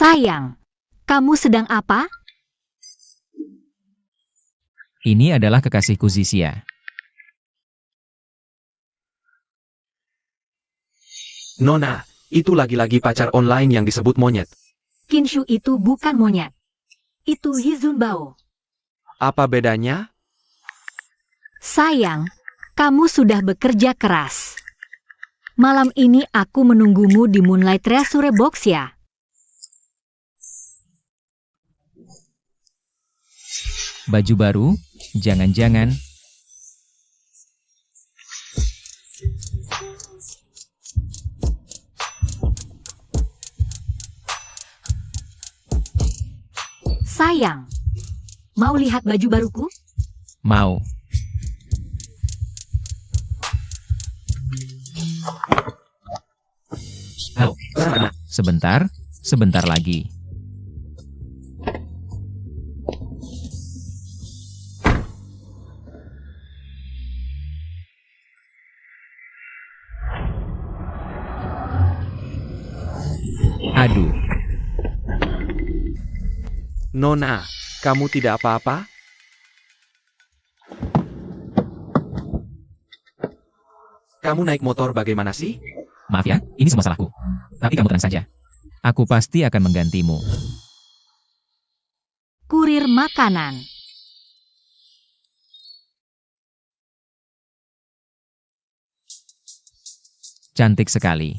Sayang, kamu sedang apa? Ini adalah kekasihku Zisia. Nona, itu lagi-lagi pacar online yang disebut monyet. Kinshu itu bukan monyet. Itu Hizunbao. Apa bedanya? Sayang, kamu sudah bekerja keras. Malam ini aku menunggumu di Moonlight Treasure Box ya. Baju baru? Jangan-jangan. Sayang, mau lihat baju baruku? Mau. Halo, sana. Sebentar lagi. Aduh, Nona, kamu tidak apa-apa? Kamu naik motor bagaimana sih? maaf ya, ini semua salahku. Tapi kamu tenang saja. Aku pasti akan menggantimu. Kurir makanan. Cantik sekali.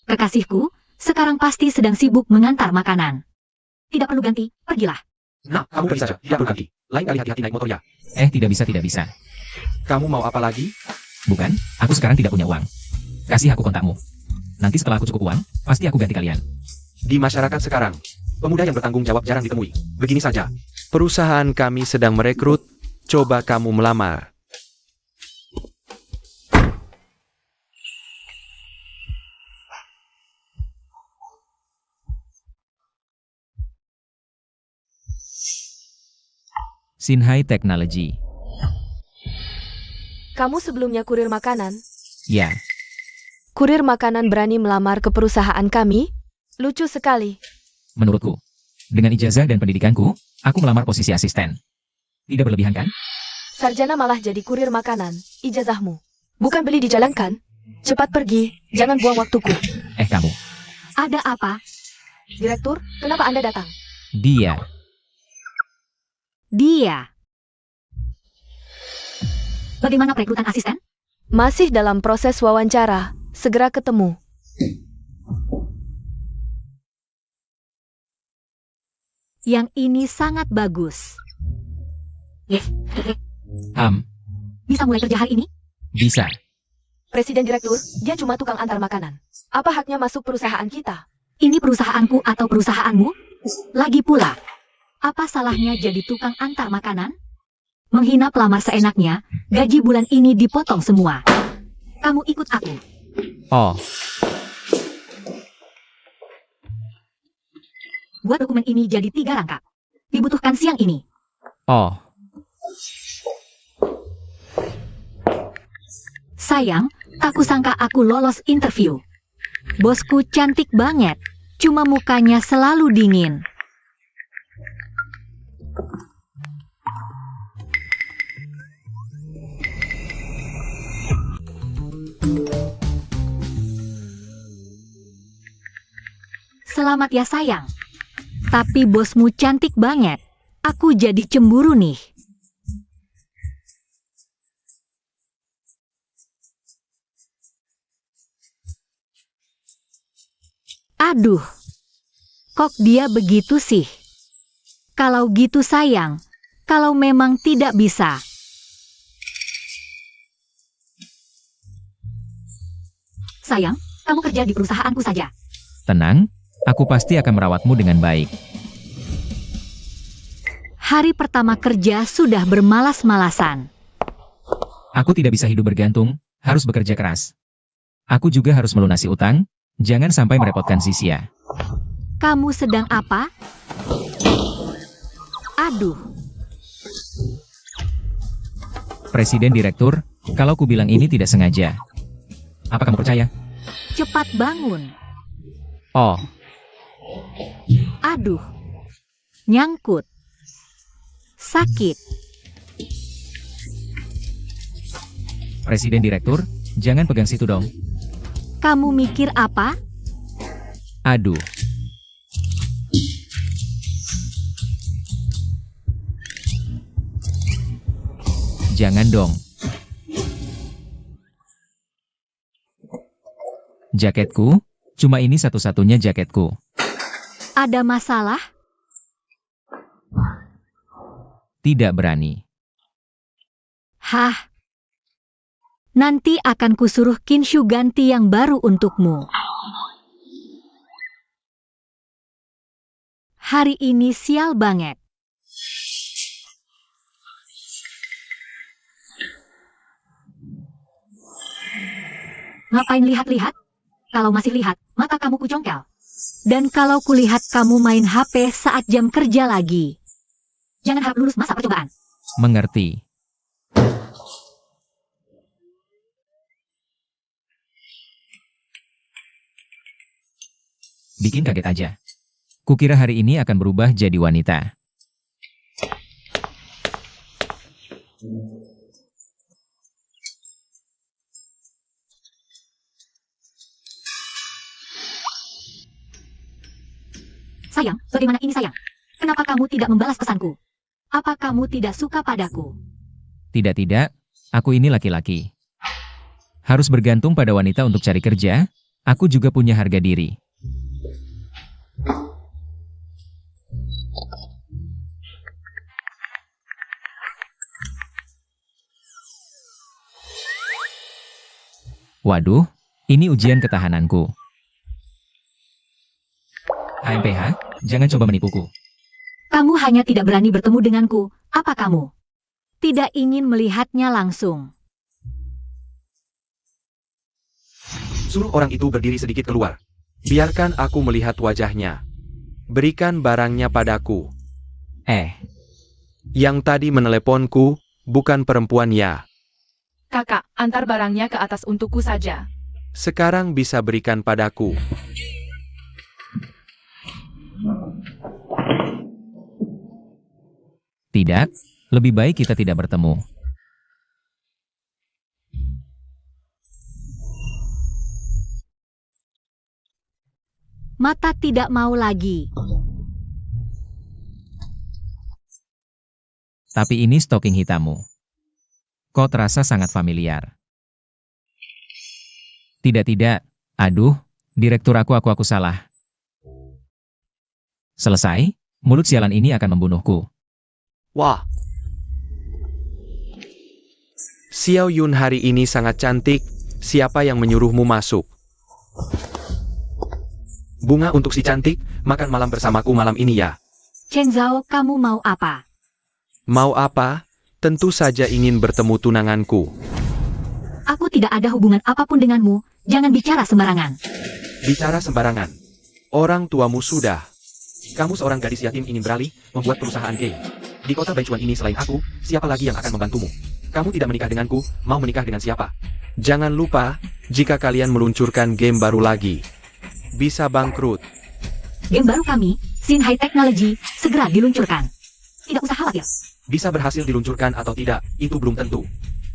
Kekasihku, sekarang pasti sedang sibuk mengantar makanan. Tidak perlu ganti, pergilah. Nah, kamu pergi saja, tidak perlu ganti. Lain kali hati-hati naik motor ya. Tidak bisa. Kamu mau apa lagi? Bukan, aku sekarang tidak punya uang. Kasih aku kontakmu. Nanti setelah aku cukup uang, pasti aku ganti kalian. Di masyarakat sekarang, pemuda yang bertanggung jawab jarang ditemui. Begini saja, perusahaan kami sedang merekrut, coba kamu melamar. Xinhai Technology. Kamu sebelumnya kurir makanan? Ya, Kurir makanan berani melamar ke perusahaan kami? Lucu sekali. menurutku. Dengan ijazah dan pendidikanku, aku melamar posisi asisten. Tidak berlebihan kan? Sarjana malah jadi kurir makanan. Ijazahmu. Bukan beli di jalan kan? Cepat pergi, jangan buang waktuku. Kamu. Ada apa? Direktur, kenapa Anda datang? Dia. Bagaimana perekrutan asisten? Masih dalam proses wawancara. Segera ketemu. Yang ini sangat bagus. Bisa mulai kerja hari ini? Bisa. Presiden Direktur, dia cuma tukang antar makanan. Apa haknya masuk perusahaan kita? Ini perusahaanku atau perusahaanmu? Lagi pula, apa salahnya jadi tukang antar makanan? Menghina pelamar seenaknya, gaji bulan ini dipotong semua. Kamu ikut aku. Oh, Buat dokumen ini jadi 3 rangkap. Dibutuhkan siang ini. oh. Sayang, aku sangka aku lolos interview. Bosku cantik banget, cuma mukanya selalu dingin. Selamat ya sayang. Tapi bosmu cantik banget. Aku jadi cemburu nih. Aduh, kok dia begitu sih? Kalau gitu sayang, kalau memang tidak bisa. Sayang, kamu kerja di perusahaanku saja. Tenang, aku pasti akan merawatmu dengan baik. Hari pertama kerja sudah bermalas-malasan. Aku tidak bisa hidup bergantung, harus bekerja keras. Aku juga harus melunasi utang, jangan sampai merepotkan Zisia. Kamu sedang apa? Aduh, Presiden Direktur, kalau ku bilang ini tidak sengaja. Apa kamu percaya? cepat bangun. Oh, Aduh. Nyangkut. Sakit. Presiden Direktur, jangan pegang situ dong. Kamu mikir apa? Aduh. Jangan dong. Jaketku? Cuma ini satu-satunya jaketku. Ada masalah? Tidak berani. Hah? Nanti akan kusuruh Kinshu ganti yang baru untukmu. Hari ini sial banget. Ngapain lihat-lihat? Kalau masih lihat, maka kamu kucongkel. Dan kalau kulihat kamu main HP saat jam kerja lagi. Jangan harap lulus masa percobaan. Mengerti. Bikin kaget aja. Kukira hari ini akan berubah jadi wanita. Sayang, bagaimana ini sayang? Kenapa kamu tidak membalas pesanku? Apa kamu tidak suka padaku? Tidak, aku ini laki-laki. Harus bergantung pada wanita untuk cari kerja, aku juga punya harga diri. Waduh, ini ujian ketahananku. HMPH, jangan coba menipuku. Kamu hanya tidak berani bertemu denganku. Apa kamu tidak ingin melihatnya langsung? Suruh orang itu berdiri sedikit keluar. Biarkan aku melihat wajahnya. Berikan barangnya padaku. Yang tadi meneleponku, bukan perempuan ya. Kakak, antar barangnya ke atas untukku saja. Sekarang bisa berikan padaku. Tidak, lebih baik kita tidak bertemu. Mata tidak mau lagi. Tapi ini stocking hitammu. Kok terasa sangat familiar. Tidak, aduh, direktur aku salah. Selesai, mulut sialan ini akan membunuhku. Wah. Xiao Yun hari ini sangat cantik. Siapa yang menyuruhmu masuk? Bunga untuk si cantik, makan malam bersamaku malam ini ya. Chen Zhao, kamu mau apa? Mau apa? Tentu saja ingin bertemu tunanganku. Aku tidak ada hubungan apapun denganmu. Jangan bicara sembarangan. Bicara sembarangan. Orang tuamu sudah. Kamu seorang gadis yatim ingin beralih, membuat perusahaan game. Di kota Baichuan ini selain aku, siapa lagi yang akan membantumu? Kamu tidak menikah denganku, mau menikah dengan siapa? Jangan lupa, jika kalian meluncurkan game baru lagi, bisa bangkrut. Game baru kami, Xin High Technology, segera diluncurkan. Tidak usah khawatir. Bisa berhasil diluncurkan atau tidak, itu belum tentu.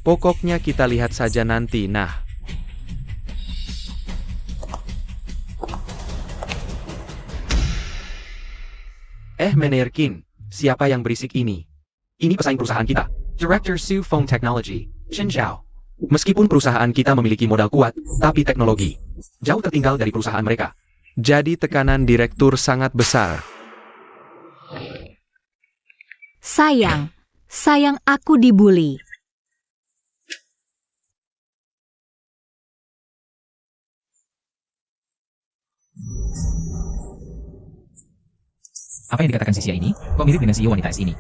Pokoknya kita lihat saja nanti. Nah, Meneer Qin, siapa yang berisik ini? Ini pesaing perusahaan kita, Director Su Phone Technology, Chen Zhao. Meskipun perusahaan kita memiliki modal kuat, tapi teknologi jauh tertinggal dari perusahaan mereka. Jadi tekanan direktur sangat besar. Sayang aku dibully. Apa yang dikatakan Zixia ini? Kok mirip dengan CEO wanita es ini?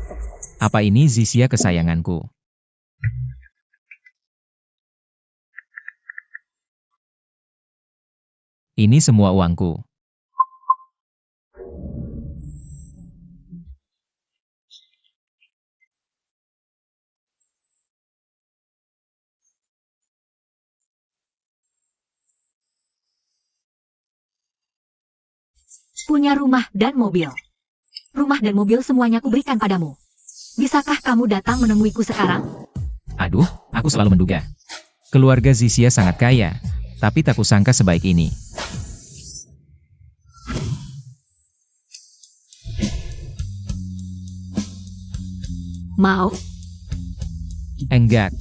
Apa ini Zixia kesayanganku? Ini semua uangku. punya rumah dan mobil. Rumah dan mobil semuanya kuberikan padamu. Bisakah kamu datang menemuiku sekarang? Aduh, aku selalu menduga. Keluarga Zisia sangat kaya, tapi tak kusangka sebaik ini. Mau? Enggak,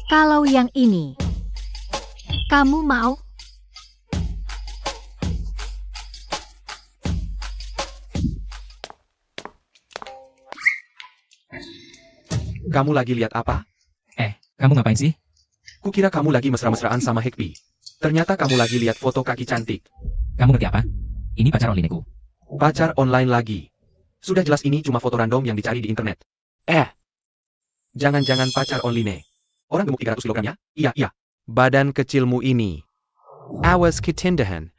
Kalau yang ini, kamu mau? Kamu lagi lihat apa? kamu ngapain sih? Kukira kamu lagi mesra-mesraan sama Hekpi. Ternyata kamu lagi lihat foto kaki cantik. Kamu ngerti apa? Ini pacar onlineku. Pacar online lagi. Sudah jelas ini cuma foto random yang dicari di internet. Jangan-jangan pacar online. Orang gemuk 300 kg ya? Iya. Badan kecilmu ini. Awas ketindahan.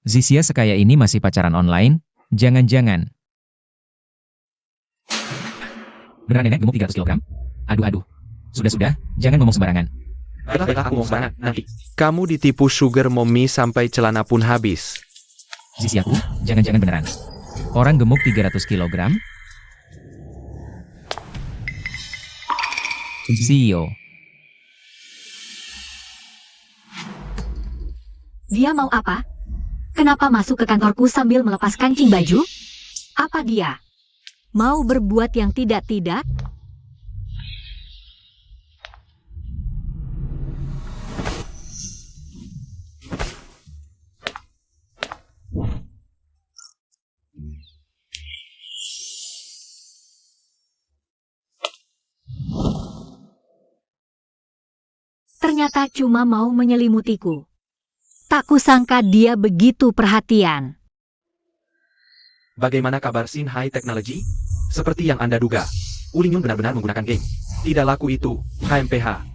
Zisia sekaya ini masih pacaran online? Jangan-jangan. Beneran nenek gemuk 300 kg? Aduh. Sudah, jangan ngomong sembarangan. Baiklah, aku mau serangan, nanti. Kamu ditipu sugar mommy sampai celana pun habis. Zisiaku, jangan-jangan beneran. Orang gemuk 300 kg? CEO. Dia mau apa? Kenapa masuk ke kantorku sambil melepas kancing baju? Apa dia mau berbuat yang tidak-tidak? Ternyata cuma mau menyelimutiku. Tak kusangka dia begitu perhatian. Bagaimana kabar Sin High Technology? Seperti yang Anda duga, Ulingyun benar-benar menggunakan game. Tidak laku itu, HMPH.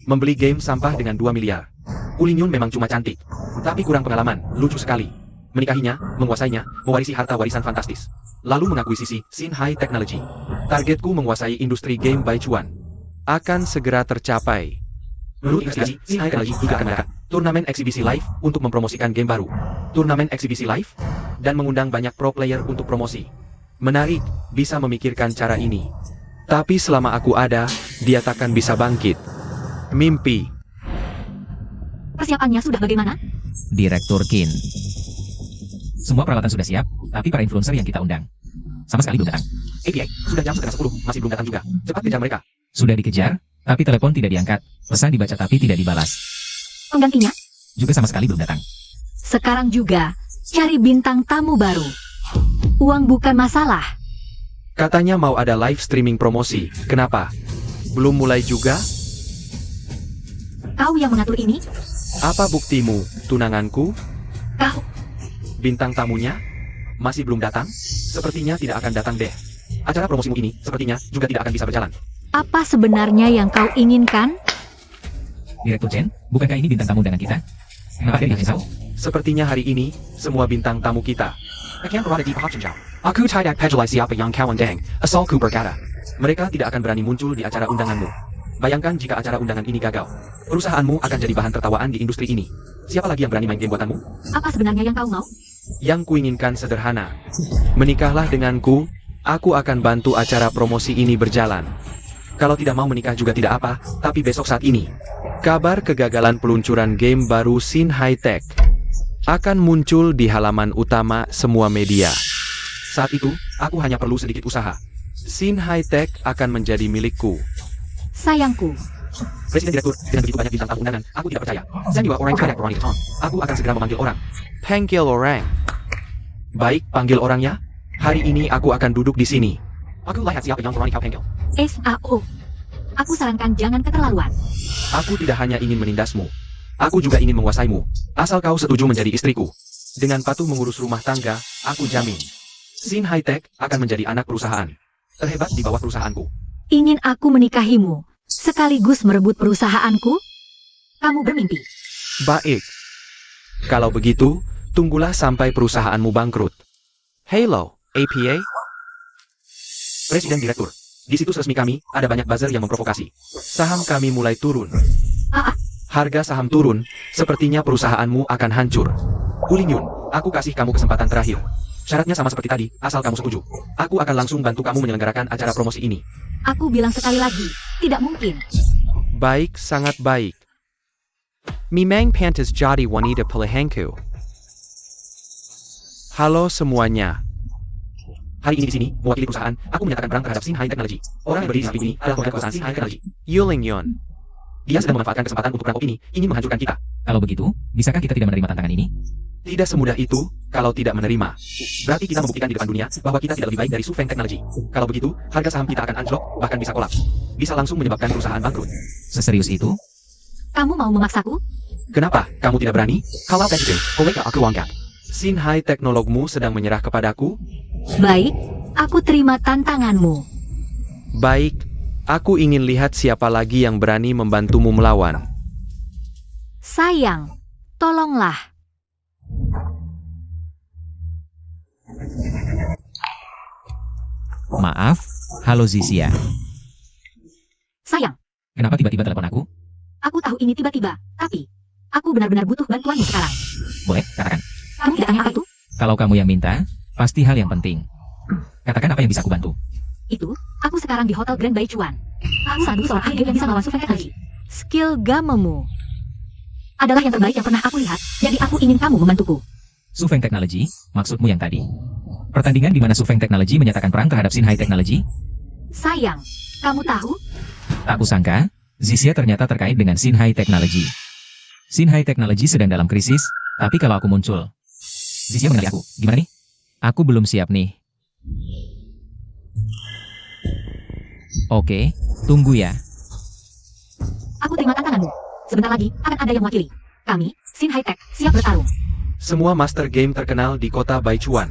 Membeli game sampah dengan 2 miliar. Ulingyun memang cuma cantik, tapi kurang pengalaman, lucu sekali. Menikahinya, menguasainya, mewarisi harta warisan fantastis. Lalu mengakuisisi Sin High Technology. Targetku menguasai industri game Baichuan. Akan segera tercapai. Menurut investigasi, Sin High Technology juga akan mengadakan turnamen eksibisi live untuk mempromosikan game baru. Turnamen eksibisi live dan mengundang banyak pro player untuk promosi. Menarik, bisa memikirkan cara ini. Tapi selama aku ada, dia takkan bisa bangkit. Mimpi. Persiapannya sudah bagaimana? Direktur Kin. Semua peralatan sudah siap, tapi para influencer yang kita undang sama sekali belum datang. APA, sudah jam setengah 10, masih belum datang juga. Cepat kejar mereka. Sudah dikejar, tapi telepon tidak diangkat. Pesan dibaca tapi tidak dibalas. Penggantinya? Juga sama sekali belum datang. Sekarang juga, cari bintang tamu baru. Uang bukan masalah. Katanya mau ada live streaming promosi. Kenapa? Belum mulai juga? Kau yang mengatur ini? Apa buktimu, tunanganku? Kau, Bintang tamunya? Masih belum datang? Sepertinya tidak akan datang deh. Acara promosimu ini, sepertinya, juga tidak akan bisa berjalan. apa sebenarnya yang kau inginkan? Direktur Chen, bukankah ini bintang tamu undangan kita? Kenapa dia dikasih tahu? Sepertinya hari ini, semua bintang tamu kita. Aku tidak pejolai siapa yang kawan deng, asal ku berkata. Mereka tidak akan berani muncul di acara undanganmu. Bayangkan jika acara undangan ini gagal. Perusahaanmu akan jadi bahan tertawaan di industri ini. Siapa lagi yang berani main game buatanmu? Apa sebenarnya yang kau mau? Yang kuinginkan sederhana. Menikahlah denganku, aku akan bantu acara promosi ini berjalan. Kalau tidak mau menikah juga tidak apa, tapi besok saat ini. Kabar kegagalan peluncuran game baru Sin High Tech akan muncul di halaman utama semua media. Saat itu, aku hanya perlu sedikit usaha. Sin High Tech akan menjadi milikku. Sayangku, Presiden Direktur, dengan begitu banyak bintang tamu undangan, aku tidak percaya. Send orang kayak Ronnie Tom. Aku akan segera memanggil orang. Panggil orang. Baik, panggil orangnya. Hari ini aku akan duduk di sini. Aku lihat siapa yang Ronnie kau panggil. SAO. Aku sarankan jangan keterlaluan. Aku tidak hanya ingin menindasmu. Aku juga ingin menguasaimu. Asal kau setuju menjadi istriku. Dengan patuh mengurus rumah tangga, aku jamin. Sin High Tech akan menjadi anak perusahaan terhebat di bawah perusahaanku. Ingin aku menikahimu, sekaligus merebut perusahaanku? Kamu bermimpi. Baik. Kalau begitu, tunggulah sampai perusahaanmu bangkrut. Halo, APA. Presiden Direktur. Di situs resmi kami, ada banyak buzzer yang memprovokasi. Saham kami mulai turun. Ah, Harga saham turun, sepertinya perusahaanmu akan hancur. Uling Yun, aku kasih kamu kesempatan terakhir. Syaratnya sama seperti tadi, asal kamu setuju. Aku akan langsung bantu kamu menyelenggarakan acara promosi ini. aku bilang sekali lagi, tidak mungkin. Baik, sangat baik. Memang pantas jadi wanita pilihanku. Halo semuanya. Hari ini di sini, mewakili perusahaan, aku menyatakan perang terhadap Shin High Technology. Orang yang berdiri di samping ini adalah pemilik perusahaan Shin High Technology. Yuling Yun. Dia sedang memanfaatkan kesempatan untuk perang opini, ingin menghancurkan kita. Kalau begitu, bisakah kita tidak menerima tantangan ini? Tidak semudah itu, kalau tidak menerima. Berarti kita membuktikan di depan dunia bahwa kita tidak lebih baik dari Su Feng Technology. Kalau begitu, harga saham kita akan anjlok, bahkan bisa kolaps. Bisa langsung menyebabkan perusahaan bangkrut. Seserius itu? Kamu mau memaksaku? Kenapa? Kamu tidak berani? Kalau begitu, bolehkah aku angkat? Shin High teknologmu sedang menyerah kepadaku? Baik, aku terima tantanganmu. Baik, aku ingin lihat siapa lagi yang berani membantumu melawan. Sayang, tolonglah. Maaf, halo Zisia. Sayang, Kenapa tiba-tiba telepon aku? aku tahu ini tiba-tiba, tapi aku benar-benar butuh bantuanmu sekarang. Boleh, katakan. Kamu tidak tanya apa itu? Kalau kamu yang minta, pasti hal yang penting. Katakan apa yang bisa aku bantu. Itu, aku sekarang di Hotel Grand Baichuan. Aku salah satu seorang ahli game yang bisa melawan Su Feng Technology. Skill gamemu adalah yang terbaik yang pernah aku lihat, jadi aku ingin kamu membantuku. Su Feng Technology, maksudmu yang tadi. Pertandingan di mana Su Feng Technology menyatakan perang terhadap Shin High Technology? Sayang, kamu tahu? Tak kusangka, Zisia ternyata terkait dengan Shin High Technology. Shin High Technology sedang dalam krisis, tapi kalau aku muncul, Zisia mengenali aku. Gimana nih? Aku belum siap nih. Oke, tunggu ya. Aku terima tantanganmu. Sebentar lagi, akan ada yang mewakili. Kami, Shin High Tech, siap bertarung. Semua master game terkenal di kota Baichuan.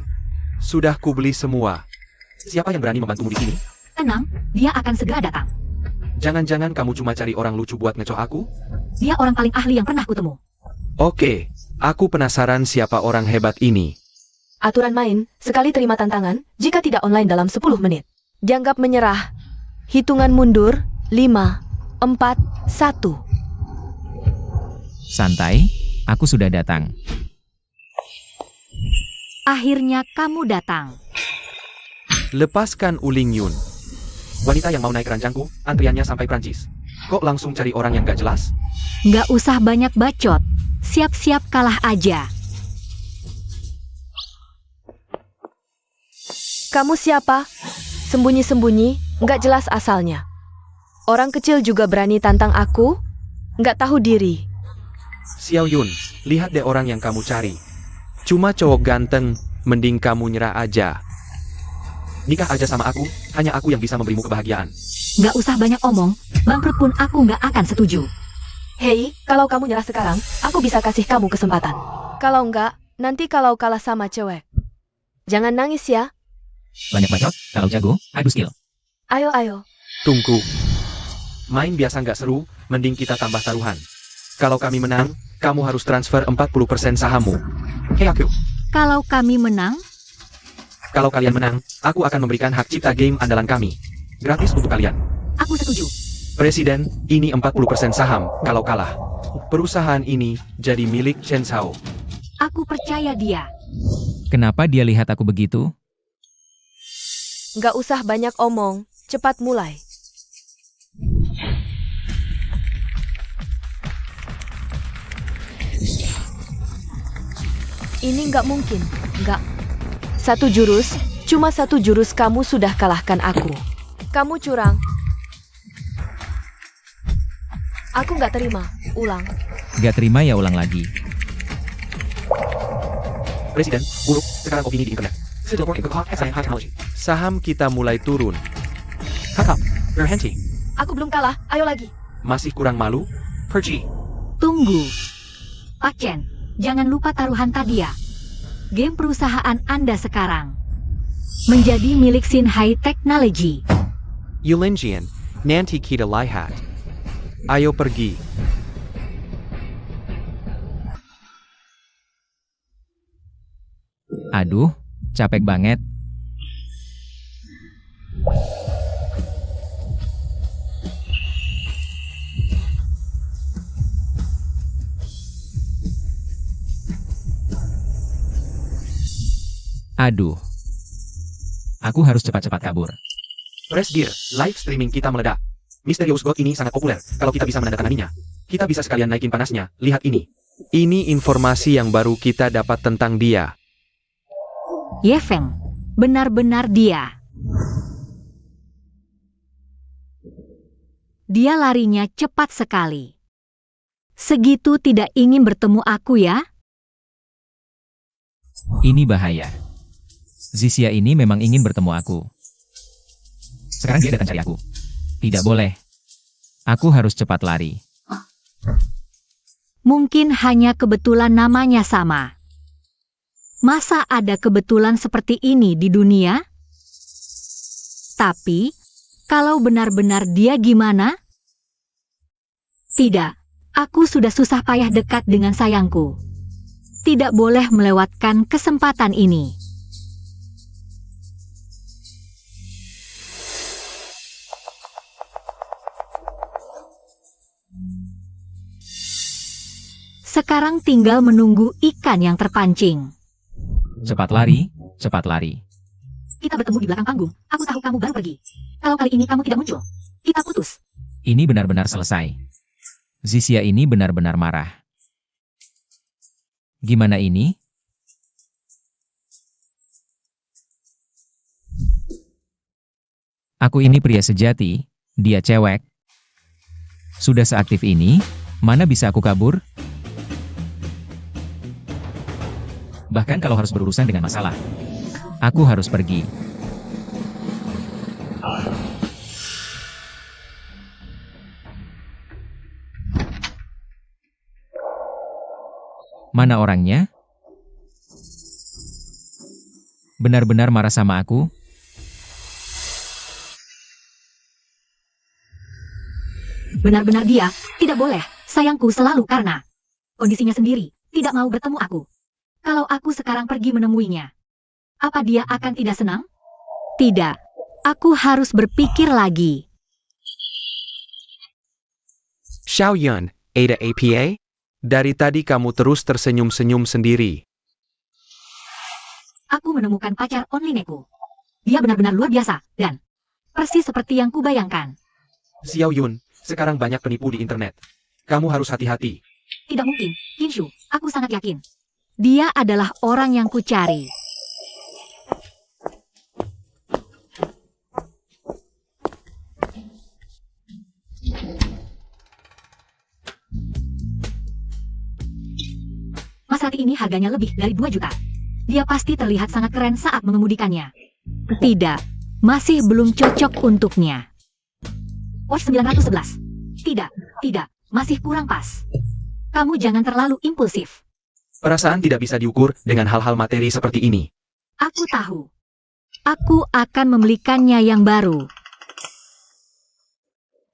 Sudah kubeli semua. Siapa yang berani membantumu di sini? Tenang, dia akan segera datang. Jangan-jangan kamu cuma cari orang lucu buat ngecoh aku? Dia orang paling ahli yang pernah kutemu. Oke, aku penasaran siapa orang hebat ini. Aturan main, sekali terima tantangan, jika tidak online dalam 10 menit. Dianggap menyerah. Hitungan mundur, 5, 4, 1. Santai, aku sudah datang. Akhirnya kamu datang. Lepaskan Uling Yun. Wanita yang mau naik ranjangku, antriannya sampai Prancis. Kok langsung cari orang yang gak jelas? Nggak usah banyak bacot. Siap-siap kalah aja. Kamu siapa? Sembunyi-sembunyi, nggak jelas asalnya. Orang kecil juga berani tantang aku? Nggak tahu diri. Xiao Yun, lihat deh orang yang kamu cari. Cuma cowok ganteng, mending kamu nyerah aja. Nikah aja sama aku, hanya aku yang bisa memberimu kebahagiaan. Nggak usah banyak omong. Bangkrut pun aku nggak akan setuju. Hei, kalau kamu nyerah sekarang, aku bisa kasih kamu kesempatan. Kalau nggak, nanti kalau kalah sama cewek. Jangan nangis ya. Banyak bacot, kalau jago, adu skill. Ayo, ayo. Tunggu. Main biasa nggak seru, mending kita tambah taruhan. Kalau kami menang, kamu harus transfer 40% sahammu. Hei aku, Kalau kami menang, kalau kalian menang, aku akan memberikan hak cipta game andalan kami. Gratis untuk kalian. aku setuju. Presiden, ini 40% saham, kalau kalah. Perusahaan ini jadi milik Chen Zhao. Aku percaya dia. Kenapa dia lihat aku begitu? Nggak usah banyak omong, cepat mulai. Ini nggak mungkin, nggak. Satu jurus, cuma satu jurus kamu sudah kalahkan aku. Kamu curang. Aku nggak terima, ulang. Gak terima ya ulang lagi. Presiden, buruk, sekarang opini di internet. Sudah ikut high technology. Saham kita mulai turun. Kakak, berhenti. Aku belum kalah, ayo lagi. Masih kurang malu? Pergi. Tunggu. Pak Chen, jangan lupa taruhan tadi ya. Game perusahaan Anda sekarang menjadi milik Shin High Technology. Yulinjian, nanti kita lihat. Ayo pergi. Aduh, capek banget. Aduh. Aku harus cepat-cepat kabur. Press Gear, live streaming kita meledak. Misterius God ini sangat populer, kalau kita bisa menandatanganinya. Kita bisa sekalian naikin panasnya, lihat ini. Ini informasi yang baru kita dapat tentang dia. Ye Feng, benar-benar dia. Dia larinya cepat sekali. Segitu tidak ingin bertemu aku ya? Ini bahaya. Zisia ini memang ingin bertemu aku. Sekarang dia datang cari aku. Tidak boleh. Aku harus cepat lari. Mungkin hanya kebetulan namanya sama. Masa ada kebetulan seperti ini di dunia? Tapi, kalau benar-benar dia gimana? Tidak, aku sudah susah payah dekat dengan sayangku. Tidak boleh melewatkan kesempatan ini. Sekarang tinggal menunggu ikan yang terpancing. Cepat lari, cepat lari. Kita bertemu di belakang panggung. Aku tahu kamu baru pergi. Kalau kali ini kamu tidak muncul, kita putus. Ini benar-benar selesai. Zisia ini benar-benar marah. Gimana ini? Aku ini pria sejati, dia cewek. Sudah seaktif ini, mana bisa aku kabur? Bahkan kalau harus berurusan dengan masalah, aku harus pergi. Mana orangnya? Benar-benar marah sama aku? Benar-benar dia, tidak boleh. Sayangku selalu karena kondisinya sendiri, tidak mau bertemu aku. Kalau aku sekarang pergi menemuinya, apa dia akan tidak senang? Tidak, aku harus berpikir lagi. Xiao Yun, Ada APA? Dari tadi kamu terus tersenyum-senyum sendiri. Aku menemukan pacar online-ku. Dia benar-benar luar biasa, dan persis seperti yang kubayangkan. Xiao Yun, sekarang banyak penipu di internet. Kamu harus hati-hati. Tidak mungkin, Kinshu, aku sangat yakin. Dia adalah orang yang kucari. Mas Rati ini harganya lebih dari 2 juta. Dia pasti terlihat sangat keren saat mengemudikannya. Tidak, masih belum cocok untuknya. Watch 911. Tidak, masih kurang pas. Kamu jangan terlalu impulsif. Perasaan tidak bisa diukur dengan hal-hal materi seperti ini. Aku tahu. Aku akan membelikannya yang baru.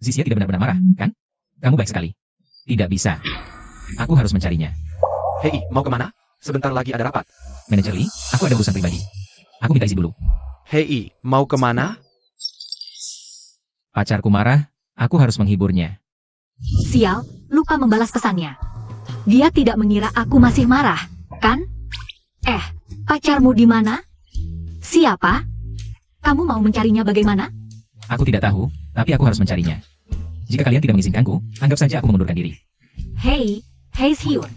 Zisia tidak benar-benar marah, kan? Kamu baik sekali. Tidak bisa. Aku harus mencarinya. Hei, mau kemana? Sebentar lagi ada rapat. Manajer Lee, aku ada urusan pribadi. Aku minta isi dulu. Hei, mau kemana? Pacarku marah, aku harus menghiburnya. Sial, lupa membalas pesannya. Dia tidak mengira aku masih marah, kan? Pacarmu di mana? Siapa? Kamu mau mencarinya bagaimana? Aku tidak tahu, tapi aku harus mencarinya. Jika kalian tidak mengizinkanku, anggap saja aku mengundurkan diri. Hei Hyun.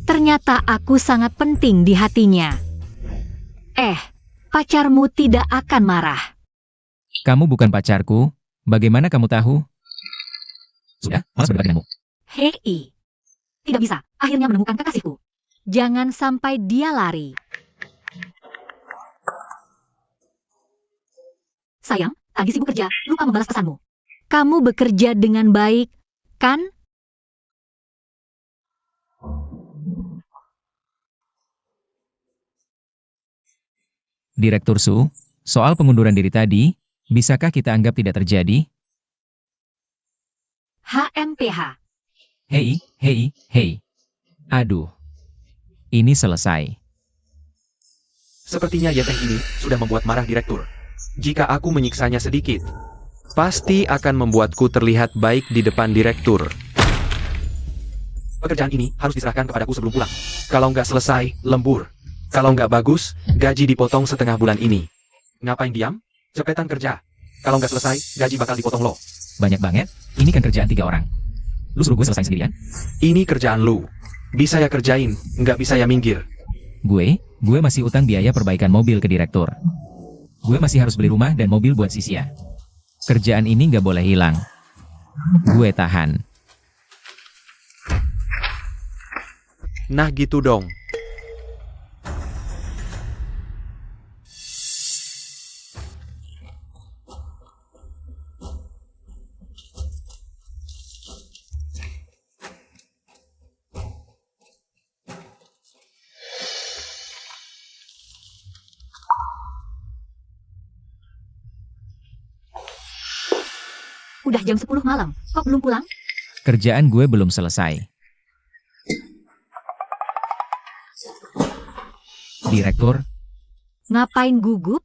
Ternyata aku sangat penting di hatinya. Pacarmu tidak akan marah. Kamu bukan pacarku, bagaimana kamu tahu? Sudah, malas berdebat denganmu. Hei. Tidak bisa, akhirnya menemukan kekasihku. Jangan sampai dia lari. Sayang, tadi sibuk kerja, lupa membalas pesanmu. Kamu bekerja dengan baik, kan? Direktur Su, soal pengunduran diri tadi, bisakah kita anggap tidak terjadi? HMPH. Hei. Aduh. Ini selesai. Sepertinya Yeteng ini sudah membuat marah direktur. Jika aku menyiksanya sedikit, Pasti akan membuatku terlihat baik di depan direktur. pekerjaan ini harus diserahkan kepadaku sebelum pulang. Kalau nggak selesai, lembur. Kalau nggak bagus, gaji dipotong setengah bulan ini. Ngapain diam? Cepetan kerja. Kalau nggak selesai, gaji bakal dipotong lo. Banyak banget, ini kan kerjaan 3 orang. Lu suruh gue selesai sendirian? Ini kerjaan lu. Bisa ya kerjain, nggak bisa ya minggir. Gue masih utang biaya perbaikan mobil ke direktur. Gue masih harus beli rumah dan mobil buat Sisia. Kerjaan ini nggak boleh hilang. Gue tahan. Nah gitu dong. Udah jam 10 malam, kok belum pulang? Kerjaan gue belum selesai. Direktur, Ngapain gugup?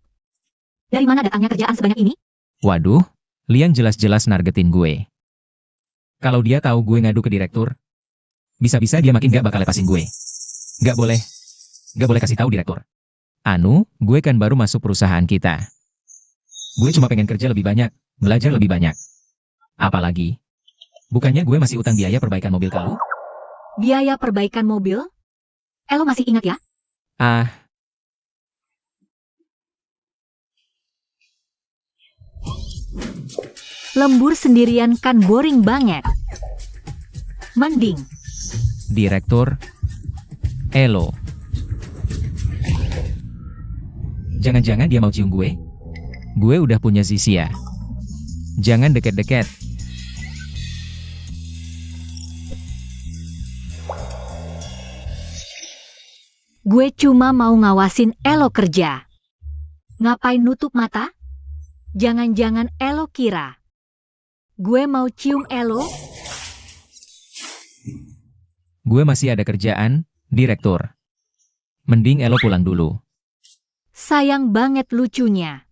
Dari mana datangnya kerjaan sebanyak ini? waduh, Lian jelas-jelas nargetin gue. Kalau dia tahu gue ngadu ke direktur, bisa-bisa dia makin gak bakal lepasin gue. Gak boleh kasih tahu direktur. Anu, gue kan baru masuk perusahaan kita. Gue cuma pengen kerja lebih banyak, belajar lebih banyak. Apalagi, bukannya gue masih utang biaya perbaikan mobil ke lu? Biaya perbaikan mobil? Lo masih ingat ya? Ah, Lembur sendirian kan boring banget. Mending, direktur, Elo. Jangan-jangan dia mau cium gue? Gue udah punya Sisia. Jangan deket-deket. gue cuma mau ngawasin Elo kerja. Ngapain nutup mata? Jangan-jangan Elo kira gue mau cium Elo? Gue masih ada kerjaan, direktur. Mending Elo pulang dulu. Sayang banget lucunya.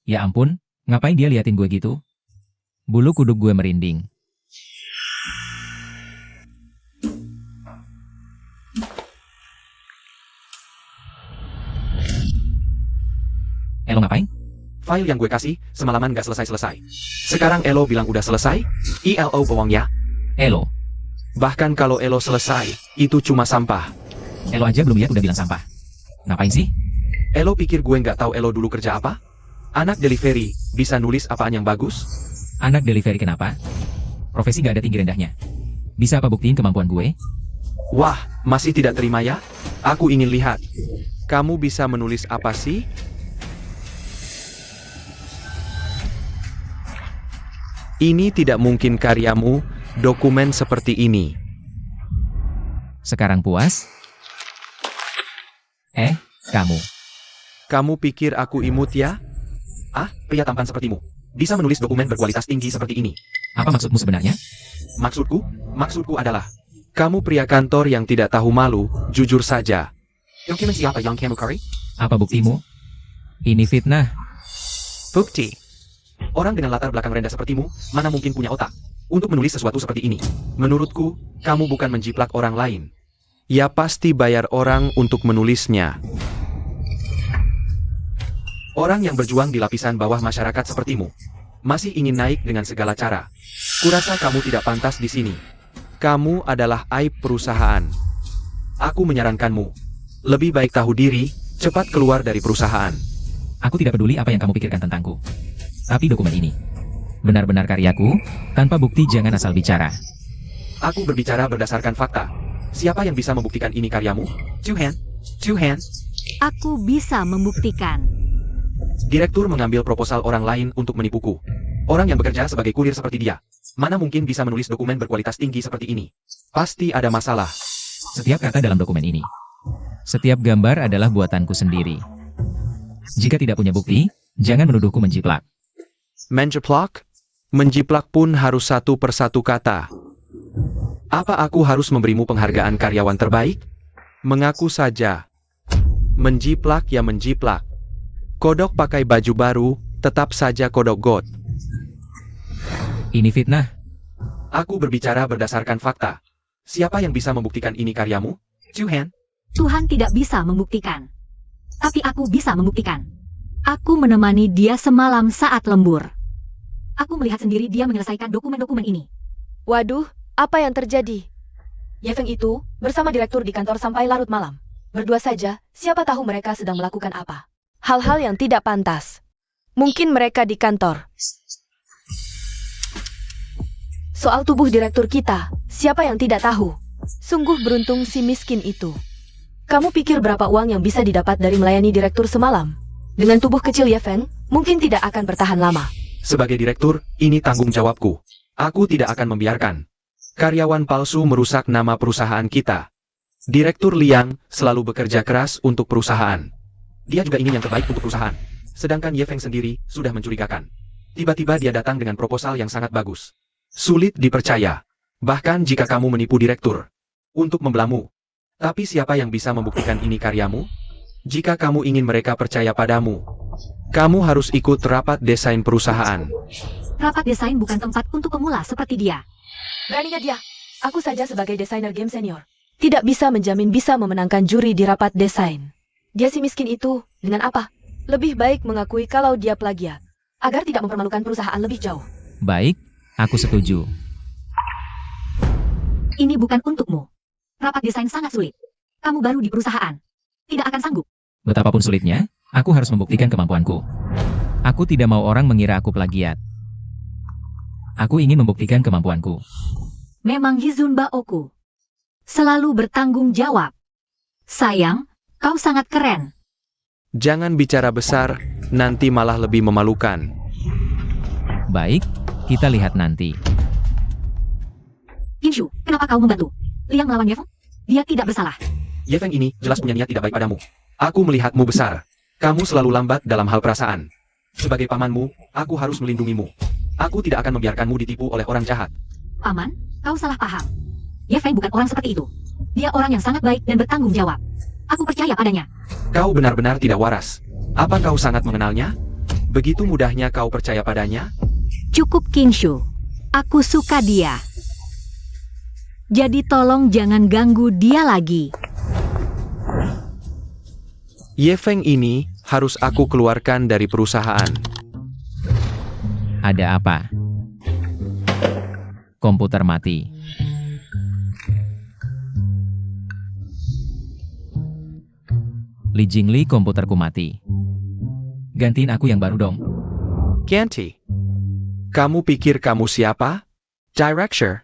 Ya ampun, ngapain dia liatin gue gitu? Bulu kuduk gue merinding. Elo ngapain? File yang gue kasih, semalaman nggak selesai-selesai. Sekarang Elo bilang udah selesai? ILO bohong ya? Elo. Bahkan kalau Elo selesai, itu cuma sampah. Elo aja belum lihat udah bilang sampah. Ngapain sih? Elo pikir gue nggak tahu Elo dulu kerja apa? Anak delivery, bisa nulis apaan yang bagus? Anak delivery kenapa? Profesi gak ada tinggi rendahnya. Bisa apa buktiin kemampuan gue? Wah, masih tidak terima ya? Aku ingin lihat. Kamu bisa menulis apa sih? Ini tidak mungkin karyamu, dokumen seperti ini. Sekarang puas? Kamu. Kamu pikir aku imut ya? Ah, pria tampan sepertimu. Bisa menulis dokumen berkualitas tinggi seperti ini. Apa maksudmu sebenarnya? Maksudku adalah, Kamu pria kantor yang tidak tahu malu, jujur saja. dokumen siapa yang kamu cari? Apa buktimu? Ini fitnah. Bukti. Orang dengan latar belakang rendah sepertimu, mana mungkin punya otak untuk menulis sesuatu seperti ini? Menurutku, kamu bukan menjiplak orang lain. Ya pasti bayar orang untuk menulisnya. Orang yang berjuang di lapisan bawah masyarakat sepertimu, masih ingin naik dengan segala cara. Kurasa kamu tidak pantas di sini. Kamu adalah aib perusahaan. Aku menyarankanmu, lebih baik tahu diri, cepat keluar dari perusahaan. Aku tidak peduli apa yang kamu pikirkan tentangku. Tapi dokumen ini benar-benar karyaku, tanpa bukti jangan asal bicara. Aku berbicara berdasarkan fakta. Siapa yang bisa membuktikan ini karyamu? Two hands. Aku bisa membuktikan. Direktur mengambil proposal orang lain untuk menipuku. Orang yang bekerja sebagai kurir seperti dia, mana mungkin bisa menulis dokumen berkualitas tinggi seperti ini? Pasti ada masalah. Setiap kata dalam dokumen ini, setiap gambar adalah buatanku sendiri. Jika tidak punya bukti, jangan menuduhku menjiplak. Menjiplak? Menjiplak pun harus satu persatu kata. Apa aku harus memberimu penghargaan karyawan terbaik? Mengaku saja. Menjiplak ya menjiplak. Kodok pakai baju baru, tetap saja kodok got. Ini fitnah. Aku berbicara berdasarkan fakta. Siapa yang bisa membuktikan ini karyamu? Tuhan. Tuhan tidak bisa membuktikan. Tapi aku bisa membuktikan. Aku menemani dia semalam saat lembur. Aku melihat sendiri dia menyelesaikan dokumen-dokumen ini. Waduh, apa yang terjadi? Ye Feng itu bersama direktur di kantor sampai larut malam. Berdua saja, siapa tahu mereka sedang melakukan apa. Hal-hal yang tidak pantas. Mungkin mereka di kantor. Soal tubuh direktur kita, siapa yang tidak tahu? Sungguh beruntung si miskin itu. Kamu pikir berapa uang yang bisa didapat dari melayani direktur semalam? Dengan tubuh kecil Ye Feng, mungkin tidak akan bertahan lama. Sebagai direktur, ini tanggung jawabku. Aku tidak akan membiarkan karyawan palsu merusak nama perusahaan kita. Direktur Liang selalu bekerja keras untuk perusahaan. Dia juga ingin yang terbaik untuk perusahaan. Sedangkan Ye Feng sendiri sudah mencurigakan. Tiba-tiba dia datang dengan proposal yang sangat bagus. Sulit dipercaya. Bahkan jika kamu menipu direktur untuk membelamu. Tapi siapa yang bisa membuktikan ini karyamu? Jika kamu ingin mereka percaya padamu, kamu harus ikut rapat desain perusahaan. Rapat desain bukan tempat untuk pemula seperti dia. Beraninya dia. Aku saja sebagai desainer game senior. Tidak bisa menjamin bisa memenangkan juri di rapat desain. Dia si miskin itu, dengan apa? Lebih baik mengakui kalau dia plagiat. Agar tidak mempermalukan perusahaan lebih jauh. Baik, aku setuju. Ini bukan untukmu. Rapat desain sangat sulit. Kamu baru di perusahaan. Tidak akan sanggup. Betapapun sulitnya, aku harus membuktikan kemampuanku. Aku tidak mau orang mengira aku plagiat. Aku ingin membuktikan kemampuanku. Memang Hizun Baoku. Selalu bertanggung jawab. Sayang, kau sangat keren. Jangan bicara besar, nanti malah lebih memalukan. Baik, kita lihat nanti. Inshu, kenapa kau membantu? Liang melawan Ye Feng? Dia tidak bersalah. Ye Feng ini jelas punya niat tidak baik padamu. Aku melihatmu besar. Kamu selalu lambat dalam hal perasaan. Sebagai pamanmu, aku harus melindungimu. Aku tidak akan membiarkanmu ditipu oleh orang jahat. Paman, kau salah paham. Ye Feng bukan orang seperti itu. Dia orang yang sangat baik dan bertanggung jawab. Aku percaya padanya. Kau benar-benar tidak waras. Apa kau sangat mengenalnya? Begitu mudahnya kau percaya padanya? Cukup Kinshu. Aku suka dia. Jadi tolong jangan ganggu dia lagi. Ye Feng ini harus aku keluarkan dari perusahaan. Ada apa? Komputer mati. Li Jingli, komputerku mati. Gantiin aku yang baru dong. Ganti. Kamu pikir kamu siapa? Director.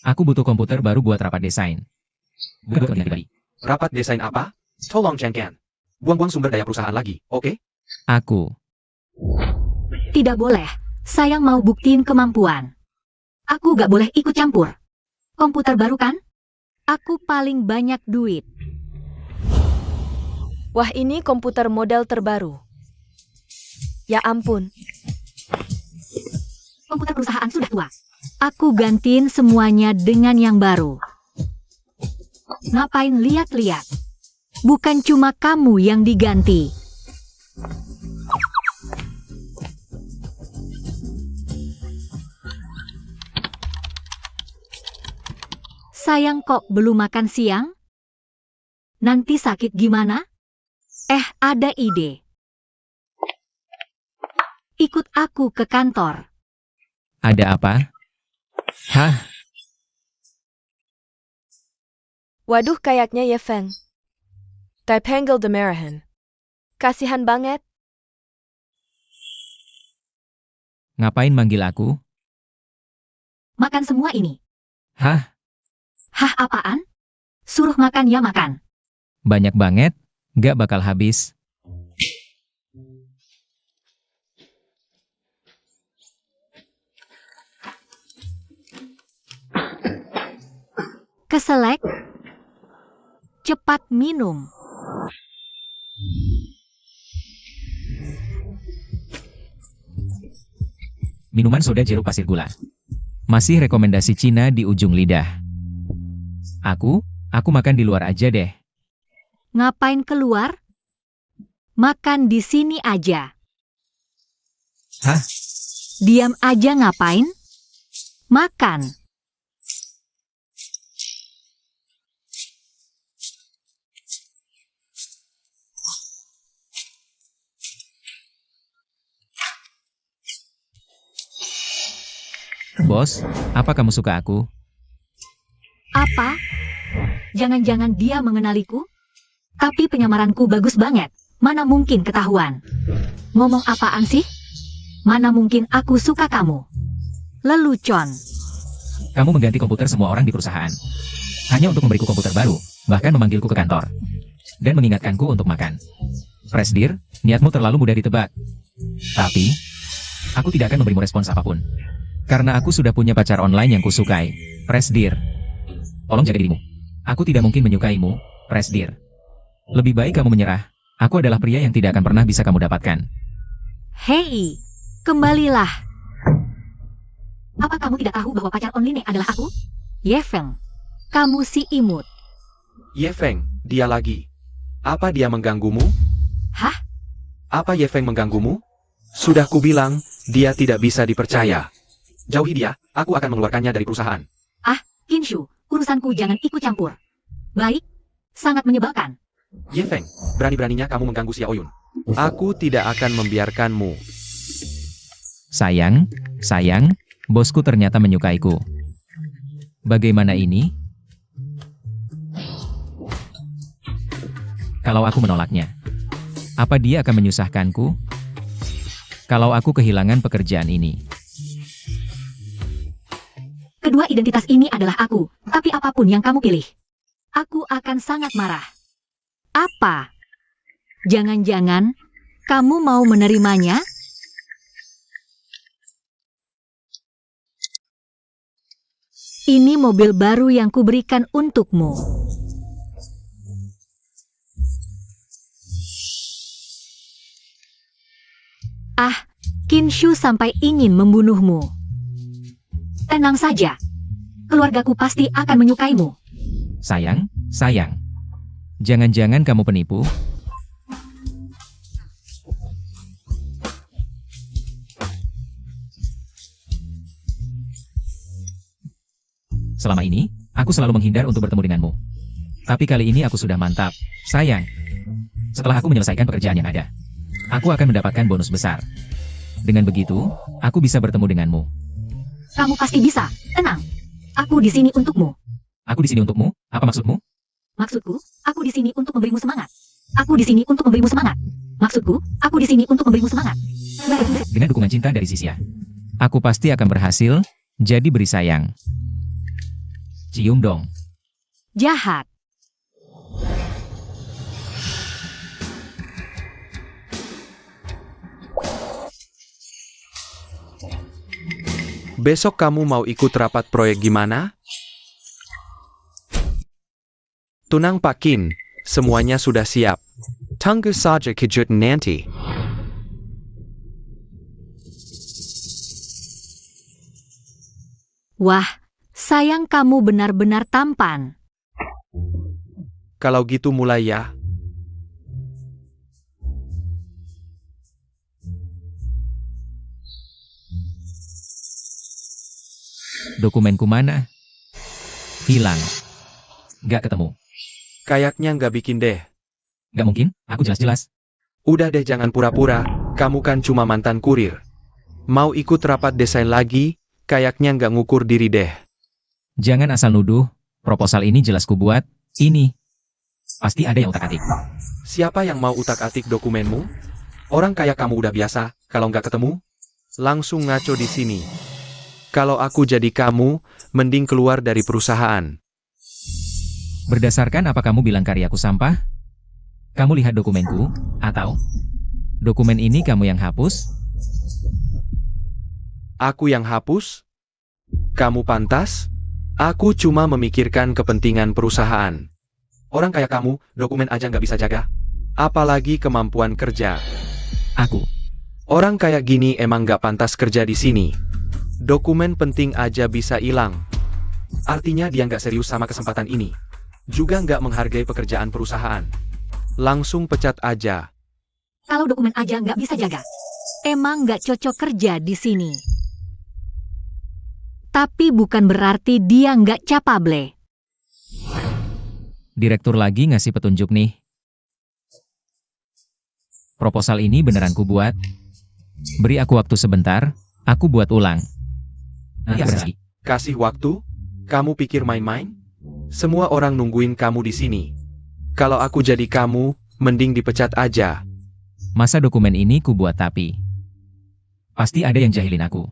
Aku butuh komputer baru buat rapat desain. Bukan kepentingan pribadi. Rapat desain apa? Tolong Chen. Buang-buang sumber daya perusahaan lagi, oke? Aku. Tidak boleh. Saya mau buktiin kemampuan. Aku gak boleh ikut campur. Komputer baru kan? Aku paling banyak duit. Wah, ini komputer model terbaru. Ya ampun. Komputer perusahaan sudah tua. Aku gantiin semuanya dengan yang baru. Ngapain lihat-lihat? Bukan cuma kamu yang diganti. Sayang kok belum makan siang? Nanti sakit gimana? Ada ide. Ikut aku ke kantor. Ada apa? Hah? Waduh, kayaknya Ye Feng. Dipanggil demarahan. Kasihan banget. Ngapain manggil aku? Makan semua ini. Hah? Hah, apaan? Suruh makan ya makan. Banyak banget? Gak bakal habis. Keselek. Cepat minum. Minuman soda jeruk pasir gula. Masih rekomendasi Cina di ujung lidah. Aku makan di luar aja deh. Ngapain keluar? Makan di sini aja. Hah? Diam aja ngapain? Makan. Bos, apa kamu suka aku? Apa? Jangan-jangan dia mengenaliku? Tapi penyamaranku bagus banget. Mana mungkin ketahuan? Ngomong apaan sih? Mana mungkin aku suka kamu? Lelucon. Kamu mengganti komputer semua orang di perusahaan. Hanya untuk memberiku komputer baru, bahkan memanggilku ke kantor. Dan mengingatkanku untuk makan. Presdir, niatmu terlalu mudah ditebak. Tapi, aku tidak akan memberimu respons apapun. Karena aku sudah punya pacar online yang kusukai. Presdir. Tolong jaga dirimu. Aku tidak mungkin menyukaimu, Presdir. Lebih baik kamu menyerah. Aku adalah pria yang tidak akan pernah bisa kamu dapatkan. Hei, kembalilah. Apa kamu tidak tahu bahwa pacar online adalah aku? Yefeng, kamu si imut. Ye Feng, dia lagi. Apa dia mengganggumu? Hah? Apa Ye Feng mengganggumu? Sudah kubilang, dia tidak bisa dipercaya. Jauhi dia, aku akan mengeluarkannya dari perusahaan. Kinshu, urusanku jangan ikut campur. Baik, sangat menyebalkan. Ye Feng, berani-beraninya kamu mengganggu Xiao Yun. Aku tidak akan membiarkanmu. Sayang, bosku ternyata menyukaiku. Bagaimana ini? Kalau aku menolaknya, apa dia akan menyusahkanku? Kalau aku kehilangan pekerjaan ini. Kedua identitas ini adalah aku, tapi apapun yang kamu pilih, aku akan sangat marah. Apa? Jangan-jangan kamu mau menerimanya? Ini mobil baru yang kuberikan untukmu. Kinshu sampai ingin membunuhmu. Tenang saja. Keluargaku pasti akan menyukaimu. Sayang. Jangan-jangan kamu penipu? Selama ini, aku selalu menghindar untuk bertemu denganmu. Tapi kali ini aku sudah mantap. Sayang. Setelah aku menyelesaikan pekerjaan yang ada, aku akan mendapatkan bonus besar. Dengan begitu, aku bisa bertemu denganmu. Kamu pasti bisa. Tenang. Aku di sini untukmu. Aku di sini untukmu? Apa maksudmu? Maksudku, aku di sini untuk memberimu semangat. Aku di sini untuk memberimu semangat. Maksudku, aku di sini untuk memberimu semangat. Baik. Dengan dukungan cinta dari Sisia, aku pasti akan berhasil, jadi beri sayang. Cium dong. Jahat. Besok kamu mau ikut rapat proyek gimana? Tunang Pak Kin, semuanya sudah siap. Tunggu saja kejutan nanti. Wah, sayang kamu benar-benar tampan. Kalau gitu mulai ya. Dokumenku mana? Hilang. Gak ketemu. Kayaknya nggak bikin deh. Gak mungkin, aku jelas-jelas. Udah deh jangan pura-pura, kamu kan cuma mantan kurir. Mau ikut rapat desain lagi, kayaknya nggak ngukur diri deh. Jangan asal nuduh, proposal ini jelas ku buat, ini. Pasti ada yang utak-atik. Siapa yang mau utak-atik dokumenmu? Orang kayak kamu udah biasa, kalau nggak ketemu, langsung ngaco di sini. Kalau aku jadi kamu, mending keluar dari perusahaan. Berdasarkan apa kamu bilang karyaku sampah? Kamu lihat dokumenku, atau dokumen ini kamu yang hapus? Aku yang hapus? Kamu pantas? Aku cuma memikirkan kepentingan perusahaan. Orang kayak kamu, dokumen aja nggak bisa jaga. Apalagi kemampuan kerja. Aku. Orang kayak gini emang nggak pantas kerja di sini. Dokumen penting aja bisa hilang. Artinya dia nggak serius sama kesempatan ini. Juga nggak menghargai pekerjaan perusahaan. Langsung pecat aja. Kalau dokumen aja nggak bisa jaga, emang nggak cocok kerja di sini. Tapi bukan berarti dia nggak capable. Direktur lagi ngasih petunjuk nih. Proposal ini beneran ku buat. Beri aku waktu sebentar, aku buat ulang. Biasa. Kasih waktu? Kamu pikir main-main? Semua orang nungguin kamu di sini. Kalau aku jadi kamu, mending dipecat aja. Masa dokumen ini ku buat tapi. Pasti ada yang jahilin aku.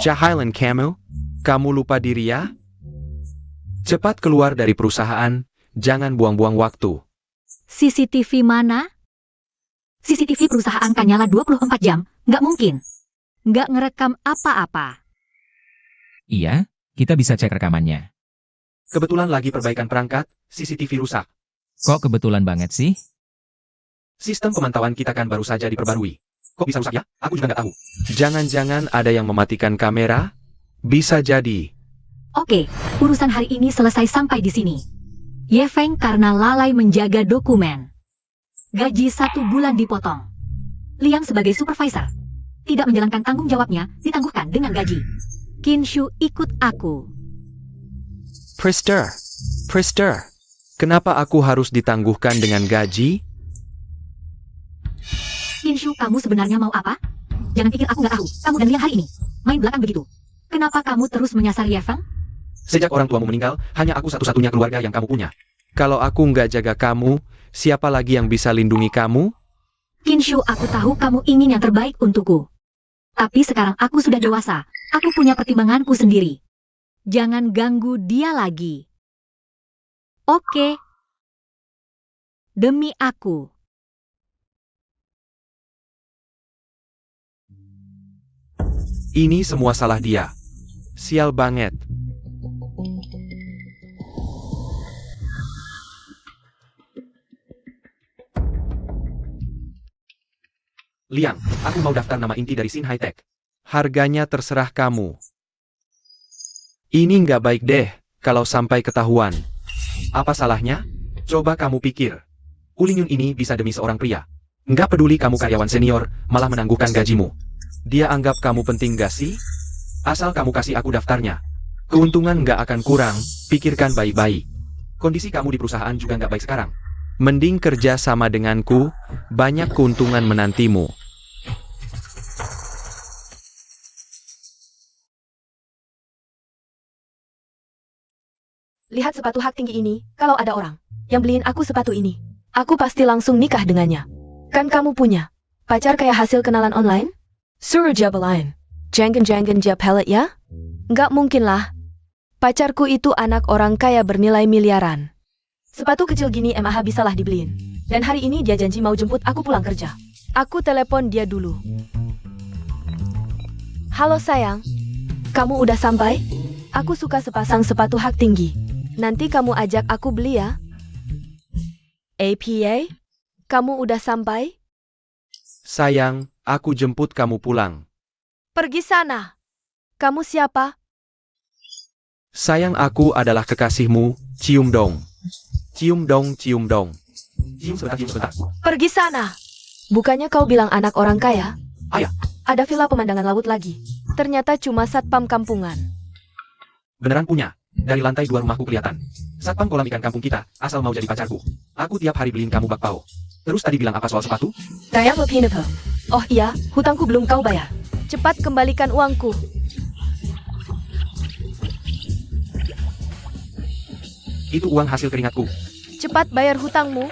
Jahilin kamu? Kamu lupa diri ya? Cepat keluar dari perusahaan, jangan buang-buang waktu. CCTV mana? CCTV perusahaan kan nyala 24 jam, nggak mungkin. Nggak ngerekam apa-apa. Iya, kita bisa cek rekamannya. Kebetulan lagi perbaikan perangkat, CCTV rusak. Kok kebetulan banget sih? Sistem pemantauan kita kan baru saja diperbarui. Kok bisa rusak ya? Aku juga nggak tahu. Jangan-jangan ada yang mematikan kamera? Bisa jadi. Oke, urusan hari ini selesai sampai di sini. Ye Feng karena lalai menjaga dokumen. Gaji 1 bulan dipotong. Liang sebagai supervisor. Tidak menjalankan tanggung jawabnya, ditangguhkan dengan gaji. Qin Shu ikut aku. Priester. Kenapa aku harus ditangguhkan dengan gaji? Qin Shu, kamu sebenarnya mau apa? Jangan pikir aku nggak tahu. Kamu dan Liang hari ini main belakang begitu. Kenapa kamu terus menyasar Ye Feng? Sejak orang tuamu meninggal, hanya aku satu-satunya keluarga yang kamu punya. Kalau aku nggak jaga kamu, siapa lagi yang bisa lindungi kamu? Qin Shu, aku tahu kamu ingin yang terbaik untukku. Tapi sekarang aku sudah dewasa. Aku punya pertimbanganku sendiri. Jangan ganggu dia lagi. Oke. Demi aku. Ini semua salah dia. Sial banget. Liang, aku mau daftar nama inti dari Sin High Tech. Harganya terserah kamu. Ini nggak baik deh, kalau sampai ketahuan. Apa salahnya? Coba kamu pikir. Ulingyun ini bisa demi seorang pria. Nggak peduli kamu karyawan senior, malah menangguhkan gajimu. Dia anggap kamu penting gak sih? Asal kamu kasih aku daftarnya. Keuntungan nggak akan kurang, pikirkan baik-baik. Kondisi kamu di perusahaan juga nggak baik sekarang. Mending kerja sama denganku, banyak keuntungan menantimu. Lihat sepatu hak tinggi ini, kalau ada orang yang beliin aku sepatu ini, aku pasti langsung nikah dengannya. Kan kamu punya pacar kayak hasil kenalan online? Suruh dia belain. Jangan dia pelet ya? Nggak mungkin lah. Pacarku itu anak orang kaya bernilai miliaran. Sepatu kecil gini MAH bisalah dibeliin. Dan hari ini dia janji mau jemput aku pulang kerja. Aku telepon dia dulu. Halo sayang, kamu udah sampai? Aku suka sepasang sepatu hak tinggi. Nanti kamu ajak aku beli ya. APA, kamu udah sampai? Sayang, aku jemput kamu pulang. Pergi sana. Kamu siapa? Sayang, aku adalah kekasihmu, Cium Dong. Cium Dong. Cium sebentar. Pergi sana. Bukannya kau bilang anak orang kaya? Ayah. Ada villa pemandangan laut lagi. Ternyata cuma satpam kampungan. Beneran punya. Dari lantai 2 rumahku kelihatan. Satpam kolam ikan kampung kita, asal mau jadi pacarku. Aku tiap hari beliin kamu bakpao. Terus tadi bilang apa soal sepatu? Dayang Lepinapa. Oh iya, hutangku belum kau bayar. Cepat kembalikan uangku. Itu uang hasil keringatku. Cepat bayar hutangmu.